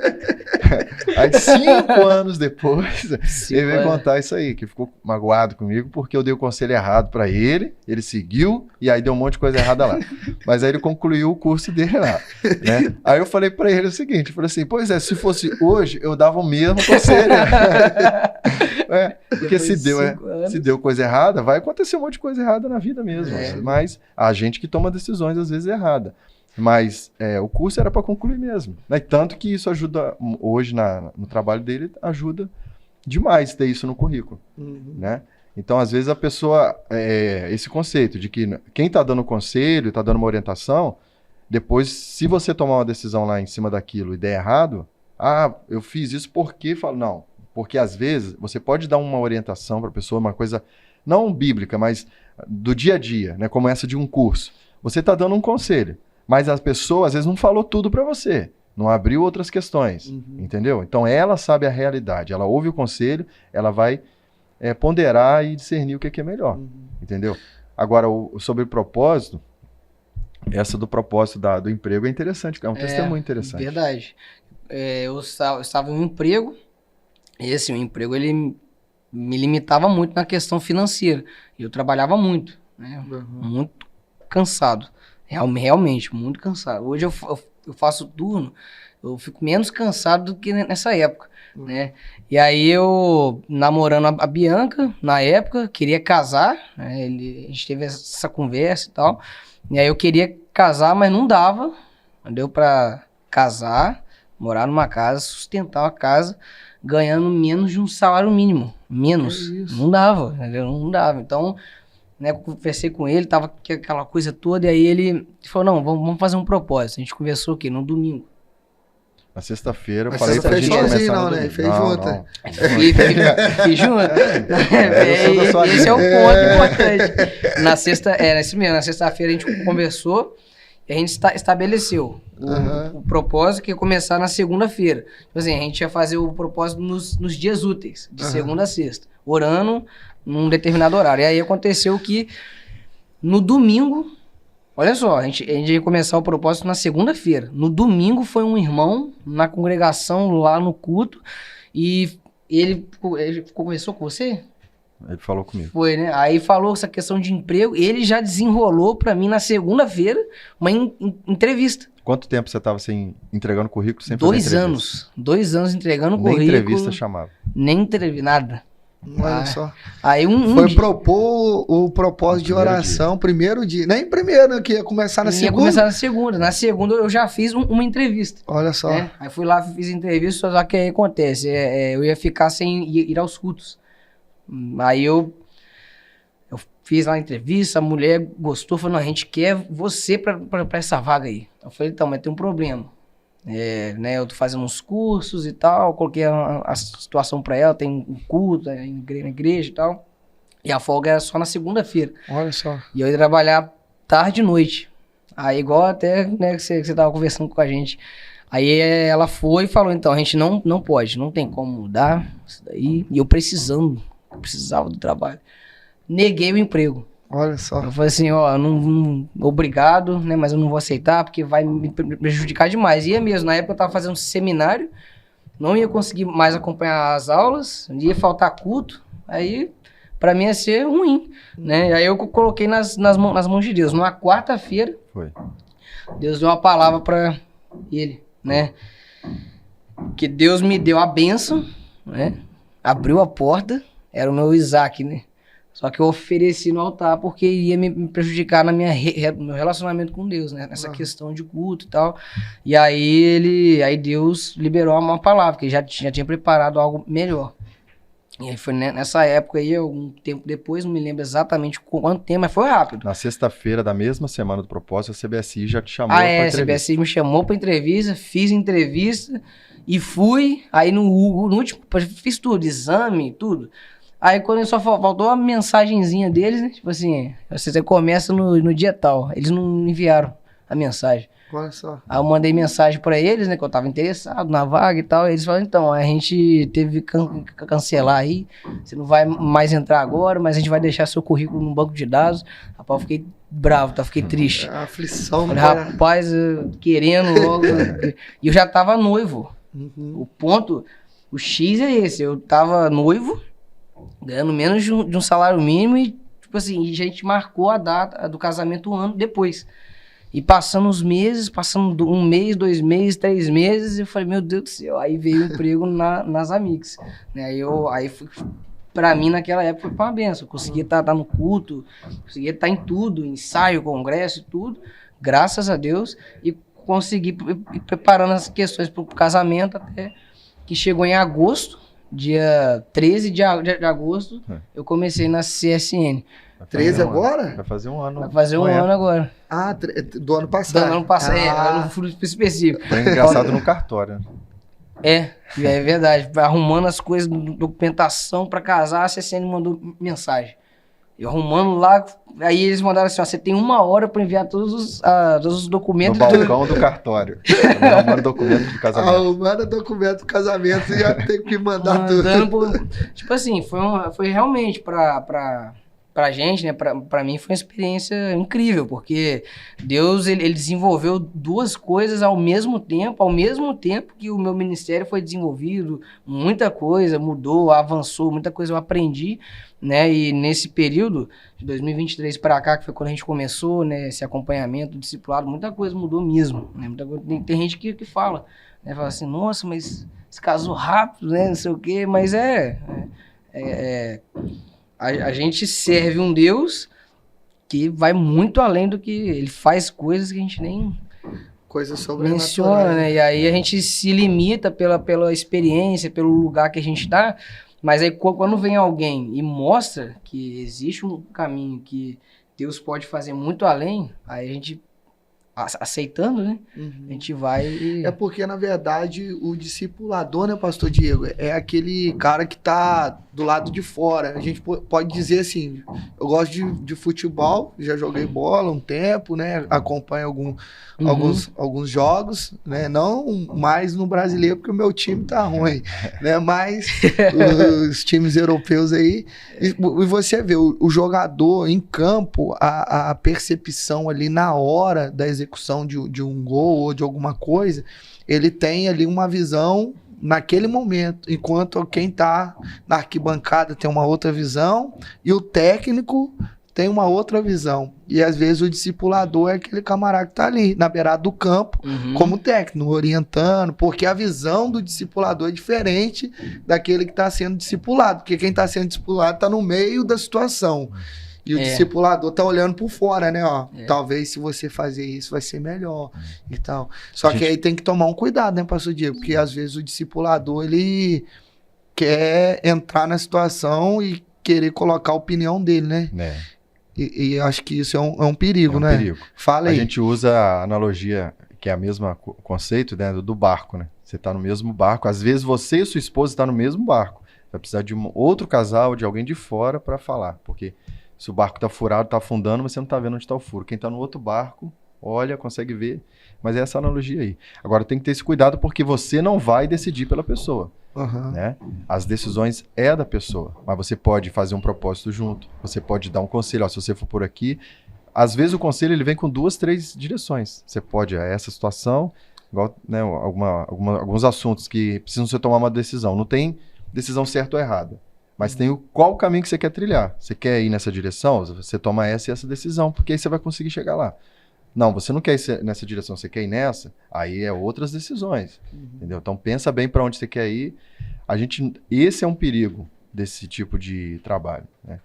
Aí 5 anos depois, ele veio contar isso aí, que ficou magoado comigo porque eu dei o conselho errado pra ele, ele seguiu e aí deu um monte de coisa errada lá. Mas aí ele concluiu o curso dele lá, né? Aí eu falei pra ele o seguinte, falei assim, pois é, se fosse hoje, eu dava o mesmo conselho. Porque se deu coisa errada, vai acontecer um monte de coisa errada na vida mesmo. Mas a gente que toma decisões às vezes erradas. Mas o curso era para concluir mesmo. Né? Tanto que isso ajuda, hoje no trabalho dele, ajuda demais ter isso no currículo. Né? Então, às vezes, a pessoa, esse conceito de que quem está dando conselho, está dando uma orientação, depois, se você tomar uma decisão lá em cima daquilo e der errado, eu fiz isso porque... Não, porque às vezes você pode dar uma orientação para a pessoa, uma coisa não bíblica, mas do dia a dia, né? Como essa de um curso. Você está dando um conselho. Mas a pessoa, às vezes, não falou tudo para você. Não abriu outras questões, entendeu? Então, ela sabe a realidade. Ela ouve o conselho, ela vai ponderar e discernir o que é melhor, entendeu? Agora, sobre o propósito, essa do propósito do emprego é interessante, é um testemunho interessante. Verdade. Eu estava em um emprego, e assim, o emprego, ele me limitava muito na questão financeira. Eu trabalhava muito, né? Muito cansado. Realmente, muito cansado. Hoje eu faço turno, eu fico menos cansado do que nessa época, né? E aí eu, namorando a Bianca, na época, queria casar, né? A gente teve essa conversa e tal, e aí eu queria casar, mas não dava, não deu pra casar, morar numa casa, sustentar uma casa, ganhando menos de um salário mínimo, menos, não dava, entendeu? Não dava, então... Né, conversei com ele, tava aquela coisa toda, e aí ele falou, não, vamos fazer um propósito. A gente conversou aqui no domingo. Na sexta-feira, eu Mas falei você pra não gente fez começar sozinho, no não, né? domingo. Fez junto. Fiz junto. Eu sou da sua Esse é o linha. ponto importante. Na sexta, era isso mesmo, na sexta-feira a gente conversou e a gente estabeleceu o propósito que ia começar na segunda-feira. Tipo assim, a gente ia fazer o propósito nos dias úteis, de segunda a sexta, orando num determinado horário. E aí aconteceu que no domingo, olha só, a gente ia começar o propósito na segunda-feira. No domingo foi um irmão na congregação lá no culto e ele conversou com você? Ele falou comigo. Foi, né? Aí falou essa questão de emprego. Ele já desenrolou pra mim na segunda-feira uma entrevista. Quanto tempo você estava entregando currículo sem fazer entrevista? 2 anos. 2 anos entregando Nem currículo. entrevista chamava. Nem entrevista, nada. Olha só. Aí Foi dia, propor o propósito de oração primeiro dia. Nem primeiro, que ia começar na ia segunda. começar na segunda. Na segunda eu já fiz uma entrevista. Olha só. Né? Aí fui lá, fiz entrevista, só que aí acontece. Eu ia ficar sem ir aos cultos. Aí eu fiz lá a entrevista, a mulher gostou, falou, não, a gente quer você pra essa vaga aí. Eu falei, então, mas tem um problema. Né, eu tô fazendo uns cursos e tal, coloquei a situação pra ela, tem um culto na igreja e tal. E a folga era só na segunda-feira. Olha só. E eu ia trabalhar tarde e noite. Aí igual até, né, que você tava conversando com a gente. Aí ela foi e falou, então, a gente não pode, não tem como mudar isso daí. E eu precisava do trabalho. Neguei o emprego. Olha só. Eu falei assim, ó, obrigado, né, mas eu não vou aceitar porque vai me prejudicar demais. Ia mesmo, na época eu tava fazendo um seminário, não ia conseguir mais acompanhar as aulas, ia faltar culto, aí pra mim ia ser ruim, né. Aí eu coloquei nas mãos de Deus. Numa quarta-feira, Deus deu uma palavra pra ele, né, que Deus me deu a bênção, né, abriu a porta, era o meu Isaac, né. Só que eu ofereci no altar porque ia me prejudicar na meu relacionamento com Deus, né? Nessa questão de culto e tal. E aí Deus liberou uma palavra, que já tinha preparado algo melhor. E aí foi nessa época aí, algum tempo depois, não me lembro exatamente quanto tempo, mas foi rápido. Na sexta-feira da mesma semana do propósito, a CBSI já te chamou pra entrevista. A CBSI me chamou pra entrevista, fiz entrevista e fui. Aí no último, fiz tudo, exame, tudo. Aí quando só faltou a mensagenzinha deles, né? Tipo assim, você começa no dia tal. Eles não enviaram a mensagem. Olha só. Aí eu mandei mensagem pra eles, né? Que eu tava interessado na vaga e tal. E eles falaram, então, a gente teve que cancelar aí. Você não vai mais entrar agora, mas a gente vai deixar seu currículo no banco de dados. Rapaz, eu fiquei bravo, tá? Fiquei triste. A aflição. Falei, rapaz, querendo logo. E eu já tava noivo. O ponto, o X é esse. Eu tava noivo, ganhando menos de um salário mínimo e, tipo assim, a gente marcou a data do casamento um ano depois. E passando os meses, passando 1 mês, 2 meses, 3 meses, eu falei, meu Deus do céu, aí veio o emprego nas Amix. Né? Aí pra mim, naquela época, foi uma benção. Eu conseguia estar no culto, conseguia estar em tudo, ensaio, congresso e tudo, graças a Deus, e consegui ir preparando as questões pro casamento até que chegou em agosto. Dia 13 de agosto, eu comecei na CSN. 13 agora? Vai fazer um ano. Vai fazer um ano agora. Ah, do ano passado. Do ano passado, ano específico. É engraçado no cartório. É verdade. Arrumando as coisas, documentação pra casar, a CSN mandou mensagem. Eu arrumando lá, aí eles mandaram assim, ó, você tem 1 hora pra enviar todos os documentos. No balcão do cartório. Arrumando documento de casamento. Arrumando documento de casamento e já tem que mandar tudo. Tipo assim, foi realmente pra gente, né, pra mim foi uma experiência incrível, porque Deus, ele desenvolveu 2 coisas ao mesmo tempo que o meu ministério foi desenvolvido, muita coisa mudou, avançou, muita coisa eu aprendi, né, e nesse período de 2023 para cá, que foi quando a gente começou, né, esse acompanhamento, discipulado, muita coisa mudou mesmo, né, muita coisa, tem gente que fala, né, fala assim, nossa, mas se casou rápido, né, não sei o quê, mas a gente serve um Deus que vai muito além do que ele faz, coisas que a gente nem menciona, né? E aí a gente se limita pela experiência, pelo lugar que a gente tá, mas aí quando vem alguém e mostra que existe um caminho que Deus pode fazer muito além, aí a gente aceitando, né? A gente vai e... É porque, na verdade, o discipulador, né, pastor Diego, é aquele cara que tá do lado de fora. A gente pode dizer assim, eu gosto de futebol, já joguei bola um tempo, né? Acompanho alguns jogos, né? Não mais no brasileiro, porque o meu time tá ruim, né? Mas os times europeus aí. E você vê, o jogador em campo, a percepção ali na hora da execução de um gol ou de alguma coisa, ele tem ali uma visão naquele momento, enquanto quem tá na arquibancada tem uma outra visão e o técnico tem uma outra visão. E às vezes o discipulador é aquele camarada que tá ali na beirada do campo, como técnico, orientando, porque a visão do discipulador é diferente daquele que está sendo discipulado, porque quem está sendo discipulado está no meio da situação. E o discipulador tá olhando por fora, né? Ó, talvez se você fazer isso vai ser melhor e tal. Só que aí tem que tomar um cuidado, né, pastor Diego? Porque às vezes o discipulador, ele quer entrar na situação e querer colocar a opinião dele, né? E acho que isso é um perigo, né? Perigo. Fala aí. A gente usa a analogia, que é a mesma conceito, né, do barco, né? Você tá no mesmo barco. Às vezes você e sua esposa estão no mesmo barco. Vai precisar de outro casal, de alguém de fora para falar, porque... Se o barco tá furado, tá afundando, você não tá vendo onde tá o furo. Quem tá no outro barco, olha, consegue ver. Mas é essa analogia aí. Agora tem que ter esse cuidado porque você não vai decidir pela pessoa. Né? As decisões é da pessoa. Mas você pode fazer um propósito junto. Você pode dar um conselho. Ó, se você for por aqui... Às vezes o conselho ele vem com 2, 3 direções. Você pode, essa situação... Igual, né, alguns assuntos que precisam você tomar uma decisão. Não tem decisão certa ou errada. Mas tem qual o caminho que você quer trilhar. Você quer ir nessa direção? Você toma essa e essa decisão, porque aí você vai conseguir chegar lá. Não, você não quer ir nessa direção, você quer ir nessa, aí é outras decisões. Entendeu? Então pensa bem para onde você quer ir. Esse é um perigo desse tipo de trabalho, né?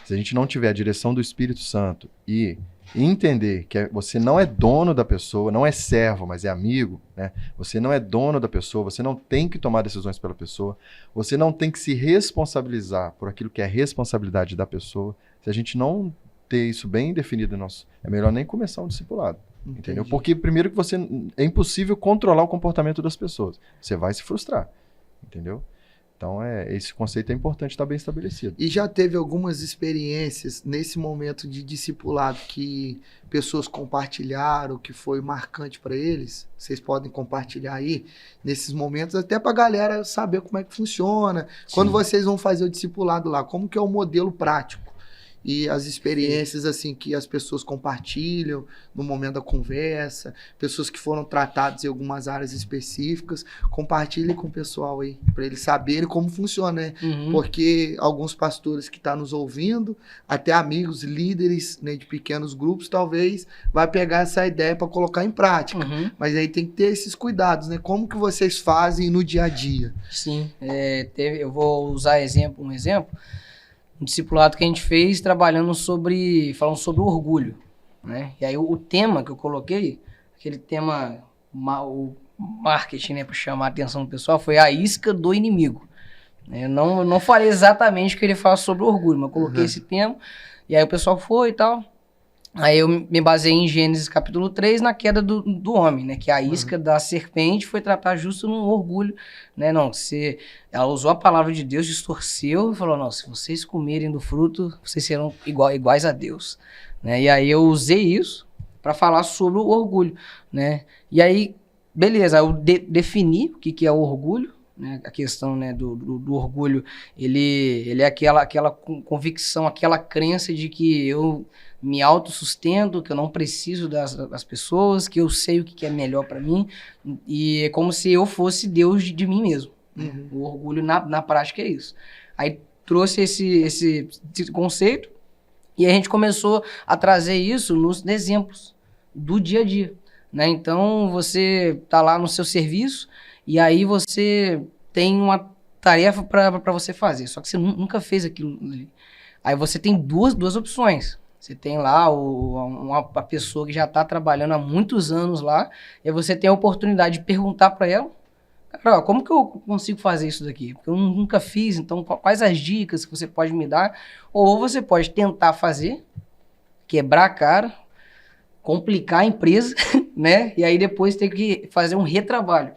Se a gente não tiver a direção do Espírito Santo e entender que você não é dono da pessoa, não é servo, mas é amigo, né? Você não é dono da pessoa, você não tem que tomar decisões pela pessoa, você não tem que se responsabilizar por aquilo que é responsabilidade da pessoa. Se a gente não ter isso bem definido, é melhor nem começar um discipulado. Entendeu? Porque primeiro que é impossível controlar o comportamento das pessoas. Você vai se frustrar, entendeu? Então, esse conceito é importante estar bem estabelecido. E já teve algumas experiências nesse momento de discipulado que pessoas compartilharam, que foi marcante para eles? Vocês podem compartilhar aí nesses momentos, até para a galera saber como é que funciona. Sim. Quando vocês vão fazer o discipulado lá, como que é o modelo prático? E as experiências assim que as pessoas compartilham no momento da conversa, pessoas que foram tratadas em algumas áreas específicas, compartilhem com o pessoal aí, para eles saberem como funciona, né? Porque alguns pastores que estão nos ouvindo, até amigos, líderes, né, de pequenos grupos, talvez vai pegar essa ideia para colocar em prática. Mas aí tem que ter esses cuidados, né? Como que vocês fazem no dia a dia? Sim, eu vou usar um exemplo. Um discipulado que a gente fez falando sobre o orgulho, né? E aí o tema que eu coloquei, aquele tema, o marketing, né, para chamar a atenção do pessoal, foi a isca do inimigo. Eu não falei exatamente o que ele fala sobre o orgulho, mas eu coloquei esse tema, e aí o pessoal foi e tal. Aí eu me baseei em Gênesis capítulo 3, na queda do homem, né? Que a isca da serpente foi tratar justo no orgulho, né? Ela usou a palavra de Deus, distorceu e falou, não, se vocês comerem do fruto, vocês serão iguais a Deus, né? E aí eu usei isso para falar sobre o orgulho, né? E aí, beleza, eu defini o que é o orgulho, né? A questão, né, do orgulho, ele é aquela convicção, aquela crença de que eu me autossustento, que eu não preciso das pessoas, que eu sei o que é melhor para mim, e é como se eu fosse Deus de mim mesmo. O orgulho na prática é isso. Aí trouxe esse conceito e a gente começou a trazer isso nos exemplos do dia a dia, né? Então você tá lá no seu serviço e aí você tem uma tarefa para você fazer, só que você nunca fez aquilo ali. Aí você tem duas opções. Você tem lá uma pessoa que já está trabalhando há muitos anos lá, e aí você tem a oportunidade de perguntar para ela, cara, como que eu consigo fazer isso daqui? Porque eu nunca fiz, então quais as dicas que você pode me dar? Ou você pode tentar fazer, quebrar a cara, complicar a empresa, né? E aí depois ter que fazer um retrabalho.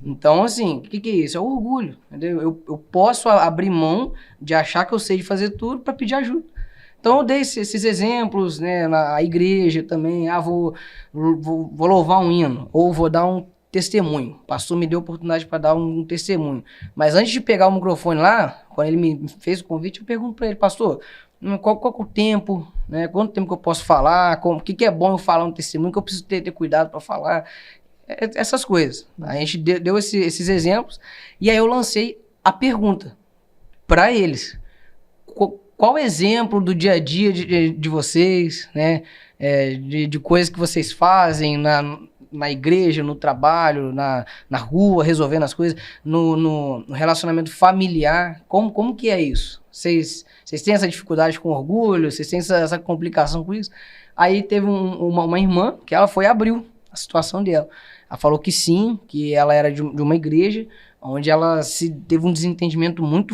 Então, assim, o que é isso? É o orgulho, entendeu? Eu posso abrir mão de achar que eu sei de fazer tudo para pedir ajuda. Então, eu dei esses exemplos, né, na igreja também. Vou louvar um hino, ou vou dar um testemunho. O pastor me deu a oportunidade para dar um testemunho. Mas antes de pegar o microfone lá, quando ele me fez o convite, eu pergunto para ele, pastor, qual é o tempo, né? Quanto tempo que eu posso falar? O que é bom eu falar um testemunho? Que eu preciso ter cuidado para falar? Essas coisas. A gente deu esses exemplos e aí eu lancei a pergunta para eles. Qual exemplo do dia a dia de vocês, né? De coisas que vocês fazem na igreja, no trabalho, na rua, resolvendo as coisas, no relacionamento familiar? Como que é isso? Vocês têm essa dificuldade com orgulho? Vocês têm essa complicação com isso? Aí teve uma irmã que ela abriu a situação dela. Ela falou que sim, que ela era de uma igreja, onde ela teve um desentendimento muito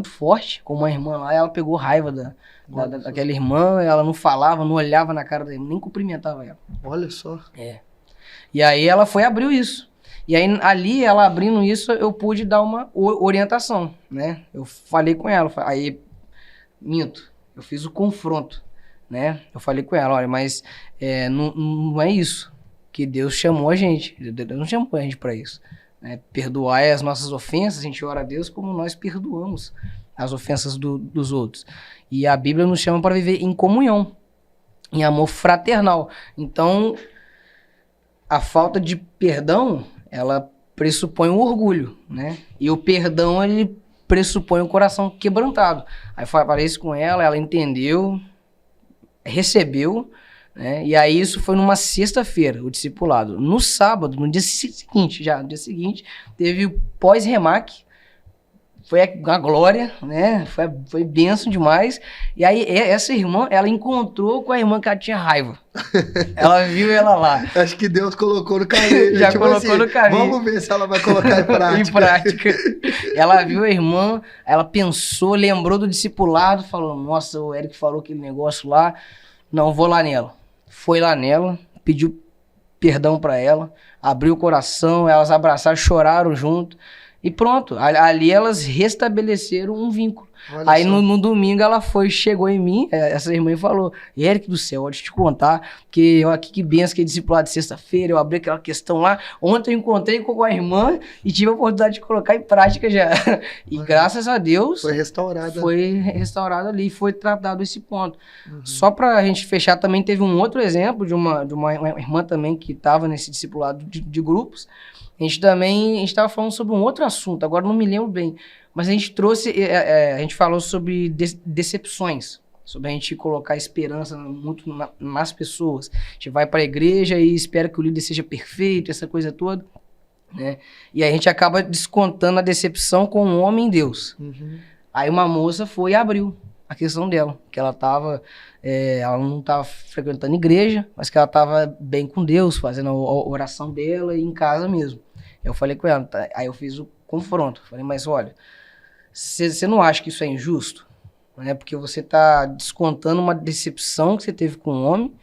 forte com uma irmã lá, e ela pegou raiva daquela irmã, ela não falava, não olhava na cara da irmã, nem cumprimentava ela. Olha só. E aí ela abriu isso. E aí ali, ela abrindo isso, eu pude dar uma orientação, né? Eu falei com ela, eu fiz o confronto, né? Eu falei com ela, olha, mas não é isso que Deus chamou a gente. Deus não chamou a gente para isso. Perdoar as nossas ofensas, a gente ora a Deus como nós perdoamos as ofensas dos outros. E a Bíblia nos chama para viver em comunhão, em amor fraternal. Então, a falta de perdão, ela pressupõe o orgulho, né? E o perdão, ele pressupõe o coração quebrantado. Aí falei isso com ela entendeu, recebeu, né? E aí isso foi numa sexta-feira, o discipulado. No sábado, no dia seguinte, teve o pós-remac. Foi a glória, né? Foi bênção demais. E aí essa irmã, ela encontrou com a irmã que ela tinha raiva. Ela viu ela lá. Acho que Deus colocou no caminho. Já colocou no caminho. Vamos ver se ela vai colocar em prática. Em prática. Ela viu a irmã, ela pensou, lembrou do discipulado, falou, nossa, o Eric falou aquele negócio lá, não, vou lá nela. Foi lá nela, pediu perdão pra ela, abriu o coração, elas abraçaram, choraram junto. E pronto, ali elas restabeleceram um vínculo. Olha aí no domingo ela chegou em mim, essa irmã e falou, Eric do céu, deixa eu te contar, que eu aqui que benção, que é discipulado de sexta-feira, eu abri aquela questão lá, ontem eu encontrei com a irmã e tive a oportunidade de colocar em prática já. E graças a Deus... Foi restaurada ali, foi tratado esse ponto. Só pra gente fechar, também teve um outro exemplo de uma irmã também que estava nesse discipulado de grupos. A gente estava falando sobre um outro assunto, agora não me lembro bem, mas a gente a gente falou sobre decepções, sobre a gente colocar esperança muito nas pessoas. A gente vai para a igreja e espera que o líder seja perfeito, essa coisa toda, né? E aí a gente acaba descontando a decepção com o homem em Deus. Aí uma moça foi e abriu a questão dela, que ela não estava frequentando igreja, mas que ela estava bem com Deus, fazendo a oração dela e em casa mesmo. Eu falei com ela, aí eu fiz o confronto, falei, mas olha, você não acha que isso é injusto? Né? Porque você está descontando uma decepção que você teve com o homem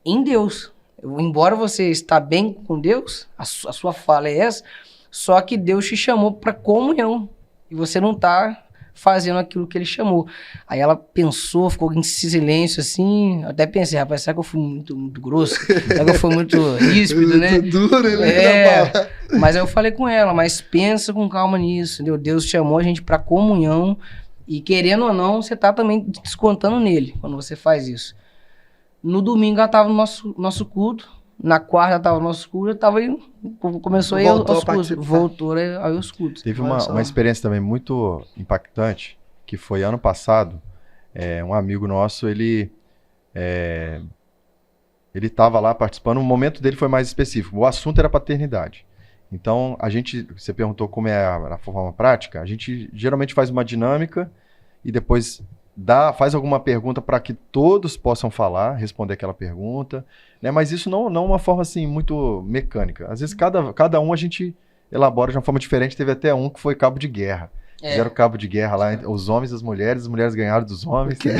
em Deus. Embora você está bem com Deus, a sua fala é essa, só que Deus te chamou para comunhão e você não está fazendo aquilo que ele chamou. Aí ela pensou, ficou em silêncio assim, eu até pensei, rapaz, será que eu fui muito grosso? Será que eu fui muito ríspido, né? Muito duro, né? Mas aí eu falei com ela, mas pensa com calma nisso, entendeu? Deus chamou a gente pra comunhão e querendo ou não, você tá também descontando nele quando você faz isso. No domingo ela tava no nosso culto, na quarta tava no nosso culto, começou aí aos cultos. Voltou aí aos cultos. Teve uma experiência também muito impactante, que foi ano passado, um amigo nosso, ele estava lá participando, o momento dele foi mais específico, o assunto era paternidade. Então, você perguntou como é a forma prática, a gente geralmente faz uma dinâmica e depois faz alguma pergunta para que todos possam falar, responder aquela pergunta, né? Mas isso não uma forma assim muito mecânica. Às vezes cada um a gente elabora de uma forma diferente. Teve até um que foi cabo de guerra. Fizeram cabo de guerra lá, os homens e as mulheres ganharam dos homens. Vocês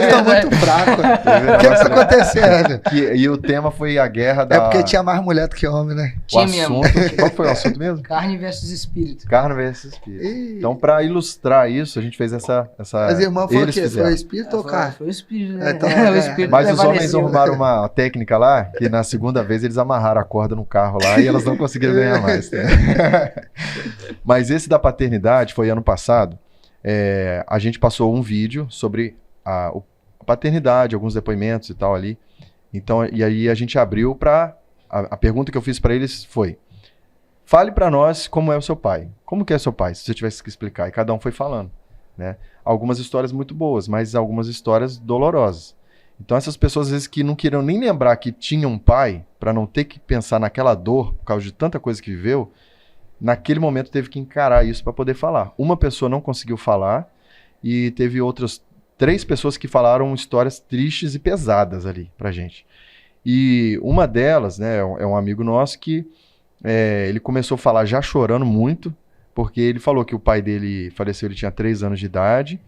estão muito fracos. O que está acontecendo? E o tema foi a guerra da... É porque tinha mais mulher do que homem, né? O assunto, qual foi o assunto mesmo? Carne versus espírito. Carne versus espírito. Então, para ilustrar isso, a gente fez essa... As irmãs foram o quê? Foi o espírito ou carne? Foi o espírito, né? Então, o espírito mas os homens arrumaram uma técnica lá, que na segunda vez eles amarraram a corda no carro lá e elas não conseguiram ganhar mais. Né? Mas esse da paternidade foi ano passado. A gente passou um vídeo sobre a paternidade, alguns depoimentos e tal ali. Então, e aí a gente abriu para... A pergunta que eu fiz para eles foi: fale para nós como é o seu pai. Como que é seu pai, se você tivesse que explicar? E cada um foi falando, né? Algumas histórias muito boas, mas algumas histórias dolorosas. Então essas pessoas às vezes que não queriam nem lembrar que tinham um pai, para não ter que pensar naquela dor, por causa de tanta coisa que viveu, naquele momento teve que encarar isso para poder falar. Uma pessoa não conseguiu falar e teve outras 3 pessoas que falaram histórias tristes e pesadas ali pra gente. E uma delas, né, é um amigo nosso que ele começou a falar já chorando muito, porque ele falou que o pai dele faleceu, ele tinha 3 anos de idade,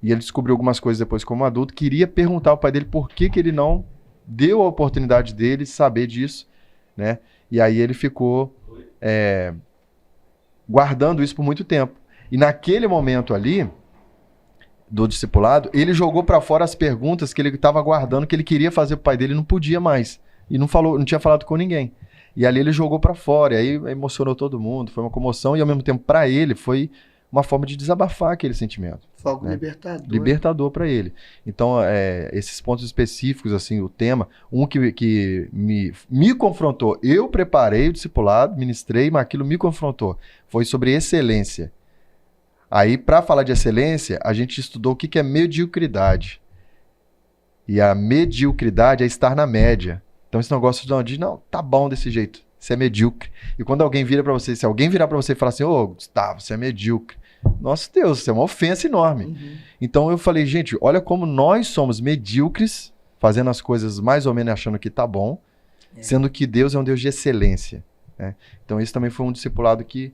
e ele descobriu algumas coisas depois como adulto, queria perguntar ao pai dele por que ele não deu a oportunidade dele saber disso, né? E aí ele ficou guardando isso por muito tempo. E naquele momento ali, do discipulado, ele jogou para fora as perguntas que ele estava guardando, que ele queria fazer pro pai dele e não podia mais. E não tinha falado com ninguém. E ali ele jogou para fora, e aí emocionou todo mundo, foi uma comoção, e ao mesmo tempo para ele foi uma forma de desabafar aquele sentimento. Fogo, né? libertador. Libertador para ele. Então, esses pontos específicos, assim, o tema, um que me confrontou, eu preparei o discipulado, ministrei, mas aquilo me confrontou, foi sobre excelência. Aí, para falar de excelência, a gente estudou o que é mediocridade. E a mediocridade é estar na média. Então, esse negócio de não, tá bom desse jeito, você é medíocre. E quando alguém vira para você, se alguém virar para você e falar assim, ô, Gustavo, você é medíocre. Nossa Deus, isso é uma ofensa enorme. Uhum. Então, eu falei, gente, olha como nós somos medíocres, fazendo as coisas mais ou menos achando que tá bom, sendo que Deus é um Deus de excelência. Né? Então, esse também foi um discipulado que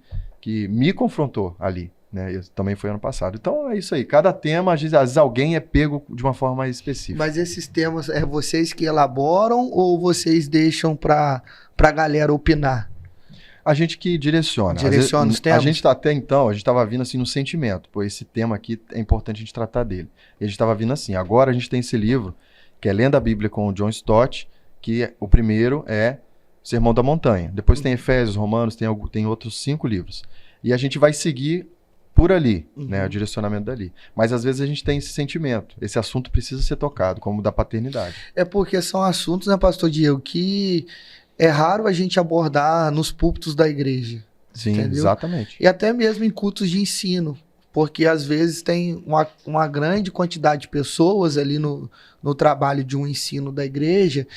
me confrontou ali. Né? Também foi ano passado. Então é isso aí. Cada tema, às vezes alguém é pego de uma forma mais específica. Mas esses temas é vocês que elaboram ou vocês deixam para a galera opinar? A gente que direciona. Direciona os temas? A gente até então, a gente estava vindo assim no sentimento. Pô, esse tema aqui é importante a gente tratar dele. E a gente estava vindo assim. Agora a gente tem esse livro, que é Lendo a Bíblia com o John Stott, que o primeiro é Sermão da Montanha. Depois tem Efésios, Romanos, tem outros 5 livros. E a gente vai seguir por ali, né, o direcionamento dali. Mas às vezes a gente tem esse sentimento, esse assunto precisa ser tocado, como o da paternidade. É porque são assuntos, né, pastor Diego, que é raro a gente abordar nos púlpitos da igreja. Sim, entendeu? Exatamente. E até mesmo em cultos de ensino, porque às vezes tem uma grande quantidade de pessoas ali no trabalho de um ensino da igreja,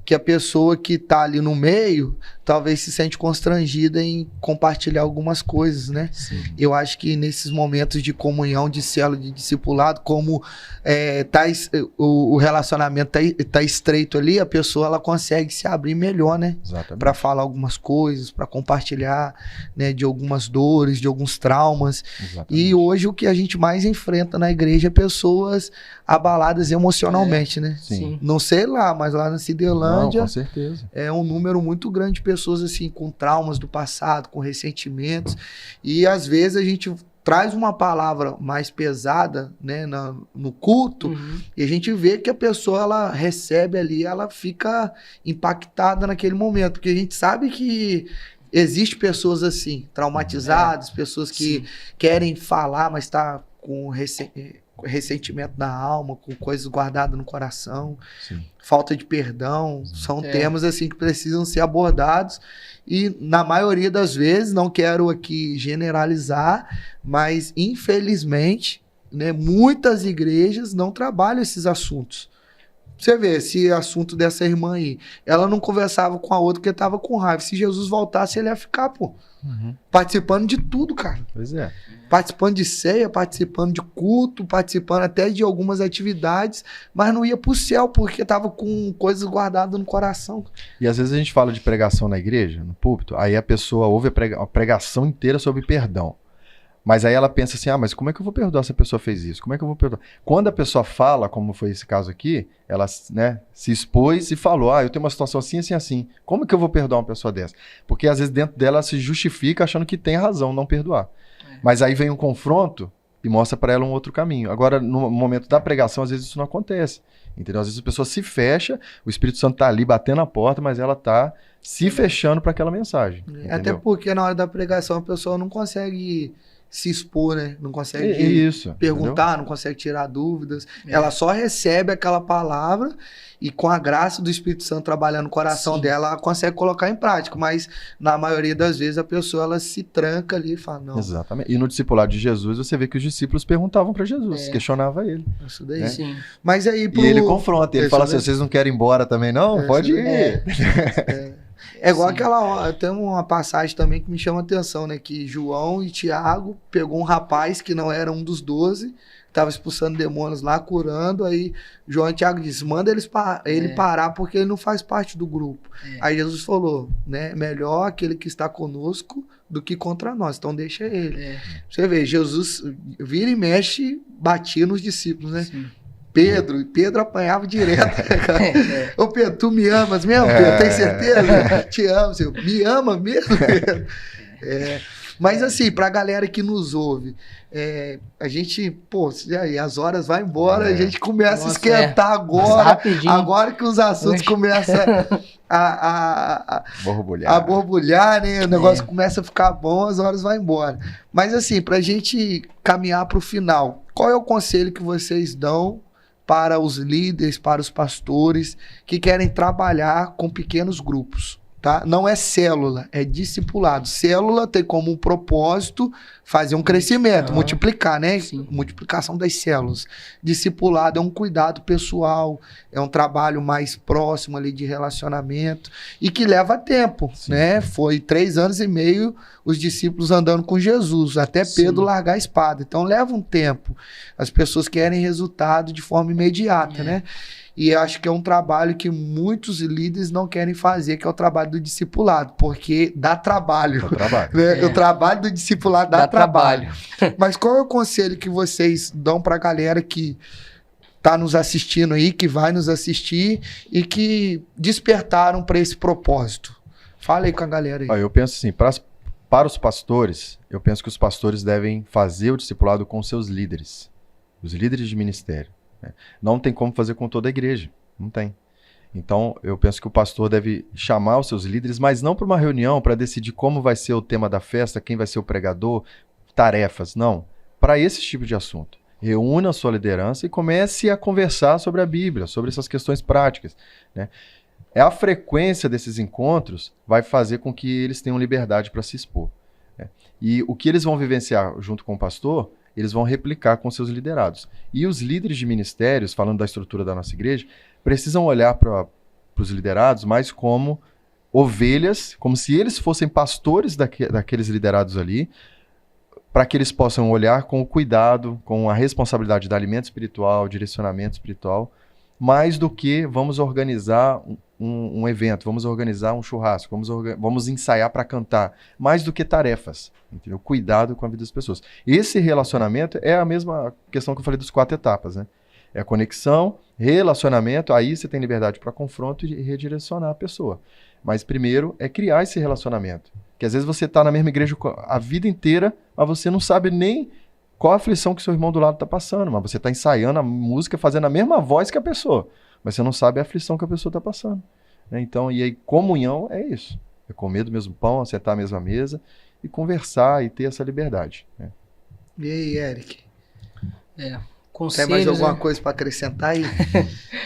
que a pessoa que está ali no meio, talvez se sente constrangida em compartilhar algumas coisas, né? Sim. Eu acho que nesses momentos de comunhão, de célula, de discipulado, como o relacionamento tá estreito ali, a pessoa ela consegue se abrir melhor, né? Exatamente. Para falar algumas coisas, para compartilhar, né, de algumas dores, de alguns traumas. Exatamente. E hoje o que a gente mais enfrenta na igreja é pessoas abaladas emocionalmente, né? Sim. Não sei lá, mas lá na Cidelândia Não, com certeza. é um número muito grande de pessoas assim com traumas do passado, com ressentimentos. E às vezes a gente traz uma palavra mais pesada, né, no culto, e a gente vê que a pessoa ela recebe ali, ela fica impactada naquele momento, porque a gente sabe que existe pessoas assim, traumatizadas, pessoas que querem falar, mas tá com ressentimento na alma, com coisas guardadas no coração, falta de perdão, são temas assim que precisam ser abordados e na maioria das vezes, não quero aqui generalizar, mas infelizmente, né, muitas igrejas não trabalham esses assuntos. Você vê, esse assunto dessa irmã aí, ela não conversava com a outra porque estava com raiva. Se Jesus voltasse, ele ia ficar, pô, participando de tudo, cara. Pois é. Participando de ceia, participando de culto, participando até de algumas atividades, mas não ia pro céu porque estava com coisas guardadas no coração. E às vezes a gente fala de pregação na igreja, no púlpito, aí a pessoa ouve a pregação inteira sobre perdão. Mas aí ela pensa assim, mas como é que eu vou perdoar se a pessoa fez isso? Como é que eu vou perdoar? Quando a pessoa fala, como foi esse caso aqui, ela, né, se expôs e falou, eu tenho uma situação assim, assim, assim. Como que eu vou perdoar uma pessoa dessa? Porque às vezes dentro dela ela se justifica achando que tem razão não perdoar. Mas aí vem um confronto e mostra para ela um outro caminho. Agora, no momento da pregação, às vezes isso não acontece. Entendeu? Às vezes a pessoa se fecha, o Espírito Santo tá ali batendo a porta, mas ela tá se fechando para aquela mensagem. Até porque na hora da pregação a pessoa não consegue se expor, né? Não consegue perguntar, entendeu? Não consegue tirar dúvidas. Ela só recebe aquela palavra e com a graça do Espírito Santo trabalhando no coração dela, ela consegue colocar em prática. Mas na maioria das vezes a pessoa ela se tranca ali e fala, não. Exatamente. E no discipulado de Jesus você vê que os discípulos perguntavam para Jesus, questionavam ele. Isso daí. Né? Sim. Mas aí E ele confronta, ele fala assim, vocês não querem ir embora também não? Pode ir. É igual aquela... Tem uma passagem também que me chama a atenção, né? Que João e Tiago pegou um rapaz que não era um dos 12, estava expulsando demônios lá, curando, aí João e Tiago disse, manda ele parar porque ele não faz parte do grupo. Aí Jesus falou, né? Melhor aquele que está conosco do que contra nós, então deixa ele. Você vê, Jesus vira e mexe, batia nos discípulos, né? Sim. Pedro apanhava direto. Ô Pedro, tu me amas mesmo, Pedro? Tem certeza? Te amo, senhor. Me ama mesmo, Pedro? Mas assim, pra galera que nos ouve, a gente, aí as horas vão embora, a gente começa a esquentar agora que os assuntos começam a borbulhar, né? O negócio começa a ficar bom, as horas vão embora. Mas assim, pra gente caminhar pro final, qual é o conselho que vocês dão para os líderes, para os pastores que querem trabalhar com pequenos grupos, tá? Não é célula, é discipulado. Célula tem como propósito fazer um crescimento, multiplicar, né? Sim. Multiplicação das células. Discipulado é um cuidado pessoal, é um trabalho mais próximo ali de relacionamento e que leva tempo, né? Foi 3 anos e meio os discípulos andando com Jesus, até Pedro largar a espada. Então leva um tempo. As pessoas querem resultado de forma imediata, né? E eu acho que é um trabalho que muitos líderes não querem fazer, que é o trabalho do discipulado, porque dá trabalho. Né? O trabalho do discipulado dá trabalho. Mas qual é o conselho que vocês dão para a galera que está nos assistindo aí, que vai nos assistir e que despertaram para esse propósito? Fala aí com a galera aí. Eu penso assim, para os pastores, eu penso que os pastores devem fazer o discipulado com seus líderes, os líderes de ministério. Não tem como fazer com toda a igreja, não tem. Então, eu penso que o pastor deve chamar os seus líderes, mas não para uma reunião para decidir como vai ser o tema da festa, quem vai ser o pregador, tarefas, não. Para esse tipo de assunto. Reúna a sua liderança e comece a conversar sobre a Bíblia, sobre essas questões práticas, né? A frequência desses encontros vai fazer com que eles tenham liberdade para se expor, né? E o que eles vão vivenciar junto com o pastor, eles vão replicar com seus liderados. E os líderes de ministérios, falando da estrutura da nossa igreja, precisam olhar para os liderados mais como ovelhas, como se eles fossem pastores daqueles liderados ali, para que eles possam olhar com o cuidado, com a responsabilidade da alimento espiritual, direcionamento espiritual, mais do que vamos organizar um evento, vamos organizar um churrasco, vamos ensaiar para cantar, mais do que tarefas, entendeu? Cuidado com a vida das pessoas. Esse relacionamento é a mesma questão que eu falei dos 4 etapas, né? É a conexão, relacionamento, aí você tem liberdade para confronto e redirecionar a pessoa. Mas primeiro é criar esse relacionamento, que às vezes você está na mesma igreja a vida inteira, mas você não sabe nem qual a aflição que seu irmão do lado está passando, mas você está ensaiando a música, fazendo a mesma voz que a pessoa, mas você não sabe a aflição que a pessoa está passando, né? Então, e aí comunhão é isso, é comer do mesmo pão, sentar à mesma mesa e conversar e ter essa liberdade, né? E aí, Eric? Conselhos, tem mais alguma coisa para acrescentar aí?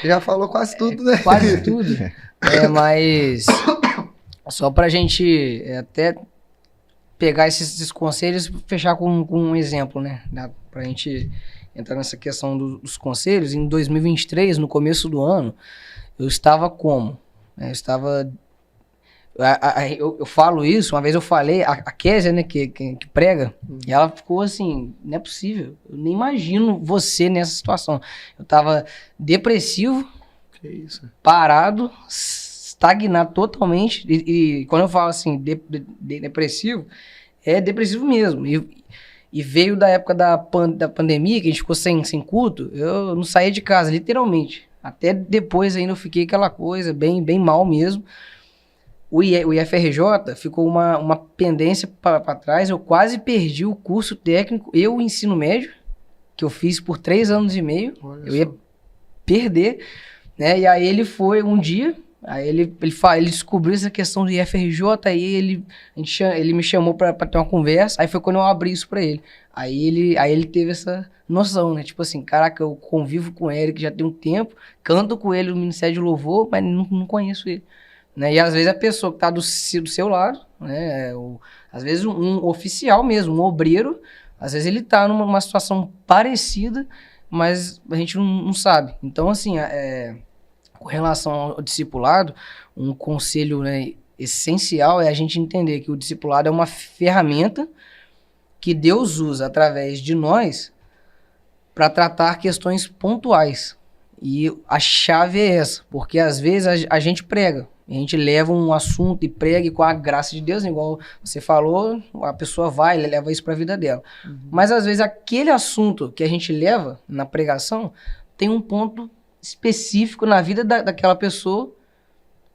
Já falou quase tudo, né? Quase tudo. Mas só para a gente até pegar esses conselhos e fechar com um exemplo, né? Para a gente entrar nessa questão dos conselhos. Em 2023, no começo do ano, eu estava como? Eu estava... Eu falo isso, uma vez eu falei, a Kézia, né, que prega, e ela ficou assim, não é possível, eu nem imagino você nessa situação. Eu tava depressivo, parado, estagnado totalmente, e quando eu falo assim, depressivo, é depressivo mesmo. e veio da época da pandemia, que a gente ficou sem culto, eu não saía de casa, literalmente. Até depois ainda eu fiquei aquela coisa, bem mal mesmo. O IFRJ ficou uma pendência para trás, eu quase perdi o curso técnico e o ensino médio, que eu fiz por 3 anos e meio. Eu ia perder, né? E aí ele foi um dia, aí ele descobriu essa questão do IFRJ, aí ele me chamou para ter uma conversa, aí foi quando eu abri isso para ele. Aí ele teve essa noção, né? Tipo assim, caraca, eu convivo com o Eric já tem um tempo, canto com ele no Ministério de Louvor, mas não conheço ele. Né? E às vezes a pessoa que está do seu lado, né? Às vezes um oficial mesmo, um obreiro, às vezes ele está numa situação parecida, mas a gente não sabe. Então, assim, com relação ao discipulado, um conselho, né, essencial é a gente entender que o discipulado é uma ferramenta que Deus usa através de nós para tratar questões pontuais. E a chave é essa, porque às vezes a gente prega, a gente leva um assunto e prega e com a graça de Deus, igual você falou, a pessoa vai, leva isso para a vida dela. Mas às vezes aquele assunto que a gente leva na pregação tem um ponto específico na vida daquela pessoa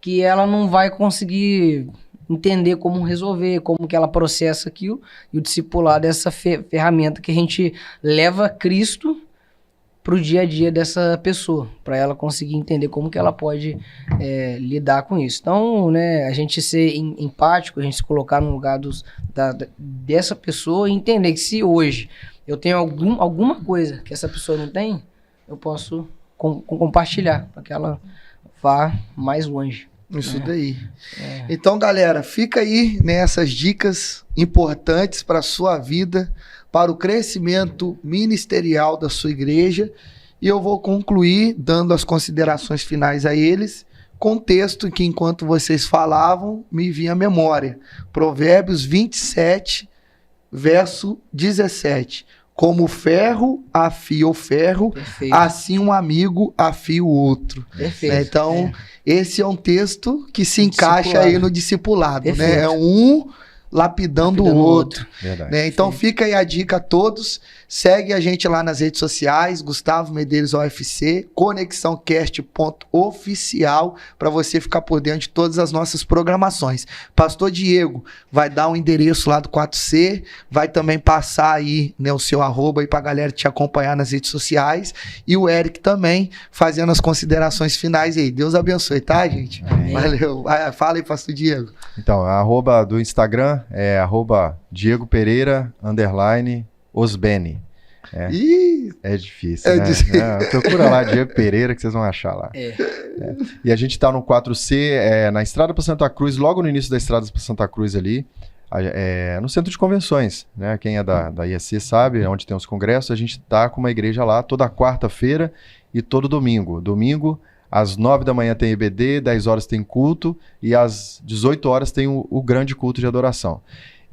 que ela não vai conseguir entender como resolver, como que ela processa aquilo. E o discipulado é essa ferramenta que a gente leva Cristo para o dia a dia dessa pessoa, para ela conseguir entender como que ela pode lidar com isso. Então, né, a gente ser empático, a gente se colocar no lugar dessa pessoa e entender que se hoje eu tenho alguma coisa que essa pessoa não tem, eu posso compartilhar para que ela vá mais longe. Isso daí. Então, galera, fica aí nessas dicas importantes para a sua vida, para o crescimento ministerial da sua igreja. E eu vou concluir dando as considerações finais a eles, com texto que, enquanto vocês falavam, me vinha à memória. Provérbios 27, verso 17. Como o ferro afia o ferro, perfeito, assim um amigo afia o outro. Perfeito. Então, esse é um texto que se encaixa aí no discipulado, né? É um lapidando o outro. Né? Então fica aí a dica a todos. Segue a gente lá nas redes sociais, Gustavo Medeiros OFC, conexãocast.oficial, para você ficar por dentro de todas as nossas programações. Pastor Diego vai dar um endereço lá do 4C, vai também passar aí, né, o seu arroba aí pra galera te acompanhar nas redes sociais, e o Eric também fazendo as considerações finais aí. Deus abençoe, tá, gente? Amém. Valeu. Fala aí, Pastor Diego. Então, a arroba do Instagram é Diego Pereira _Osbene. É difícil, né? Procura lá Diego Pereira que vocês vão achar lá. E a gente tá no 4C, na Estrada para Santa Cruz, logo no início da Estrada para Santa Cruz ali, no centro de convenções, né? Quem é da IEC sabe, onde tem os congressos, a gente tá com uma igreja lá toda quarta-feira e todo domingo. Domingo, às 9 da manhã tem EBD, 10 horas tem culto e às 18 horas tem o grande culto de adoração.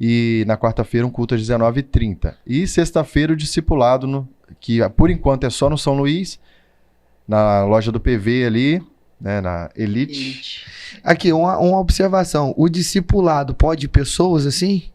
E na quarta-feira um culto às 19h30. E sexta-feira o discipulado, que por enquanto é só no São Luís, na loja do PV ali, né, na Elite. Aqui, uma observação. O discipulado pode ir pessoas assim?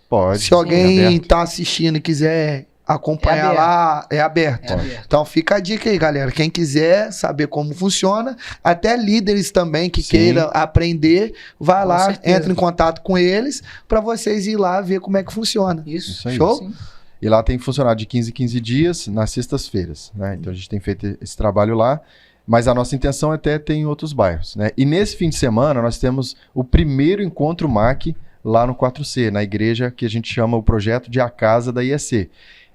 Pode. Se alguém está assistindo e quiser acompanhar lá, é aberto. Então fica a dica aí, galera. Quem quiser saber como funciona, até líderes também que queiram aprender, vai lá, entra em contato com eles para vocês ir lá ver como é que funciona. Isso aí. Show? Sim. E lá tem funcionado de 15 em 15 dias, nas sextas-feiras, né? Então a gente tem feito esse trabalho lá, mas a nossa intenção até tem em outros bairros, né? E nesse fim de semana nós temos o primeiro encontro MAC lá no 4C, na igreja que a gente chama o projeto de A Casa da IEC.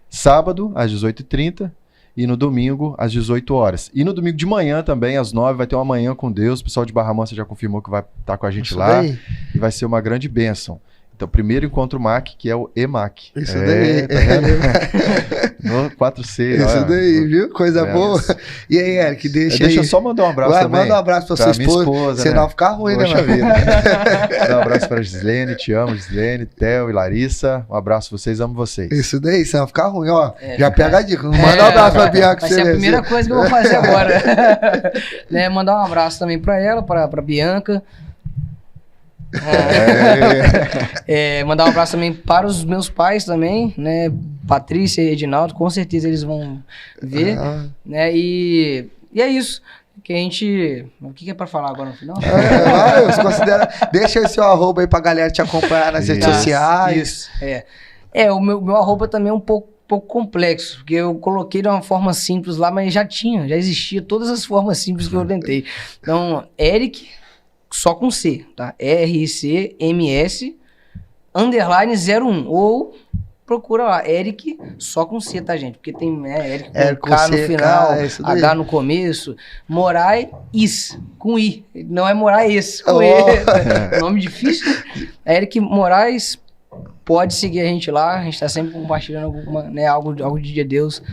Sábado, às 18h30 e no domingo, às 18 horas. E no domingo de manhã também, às 9h, vai ter uma manhã com Deus. O pessoal de Barra Mansa já confirmou que vai estar com a gente lá. E vai ser uma grande bênção. Então, primeiro encontro MAC, que é o EMAC. Isso daí. Tá vendo? No 4C. Isso daí, viu? Coisa boa. E aí, Eric, deixa eu só mandar um abraço também. Manda um abraço pra sua esposa. Senão né? Ficar ruim, Poxa né, vida. Dá um abraço pra Gislene, te amo, Gislene, Theo e Larissa. Um abraço pra vocês, amo vocês. Isso daí, senão ficar ruim, ó. Já pega a dica. Manda um abraço pra Bianca. Vai ser a primeira coisa que eu vou fazer agora. Né, mandar um abraço também pra ela, pra Bianca. Mandar um abraço também para os meus pais também, né? Patrícia e Edinaldo, com certeza eles vão ver, né? E é isso. Que a gente... O que é pra falar agora no final? Deixa esse seu arroba aí pra galera te acompanhar nas redes sociais. Isso, o meu arroba também é um pouco complexo, porque eu coloquei de uma forma simples lá, mas já existia todas as formas simples que eu tentei. Então, Eric, só com C, tá? RICMS, _01, ou procura lá, Eric, só com C, tá, gente? Porque tem Eric com K no final, H no começo, Moraes, com I, não é Moraes, com E, nome difícil, Eric Moraes. Pode seguir a gente lá, a gente tá sempre compartilhando algo de Deus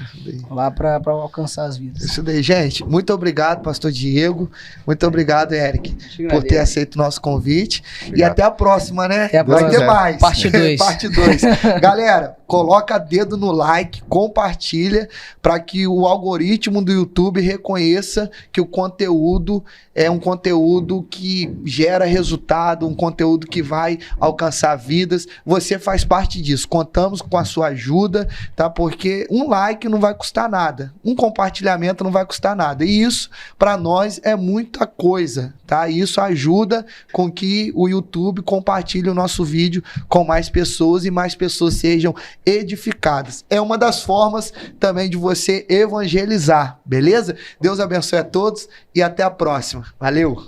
lá para alcançar as vidas. Isso daí, gente. Muito obrigado, pastor Diego. Muito obrigado, Eric, por ter aceito o nosso convite. Obrigado. E até a próxima, né? Vai ter mais. Parte 2. Parte 2. Galera, coloca dedo no like, compartilha, para que o algoritmo do YouTube reconheça que o conteúdo é um conteúdo que gera resultado, um conteúdo que vai alcançar vidas. Você faz parte disso. Contamos com a sua ajuda, tá? Porque um like não vai custar nada. Um compartilhamento não vai custar nada. E isso, para nós, é muita coisa, tá? E isso ajuda com que o YouTube compartilhe o nosso vídeo com mais pessoas e mais pessoas sejam edificadas. É uma das formas também de você evangelizar, beleza? Deus abençoe a todos e até a próxima. Valeu!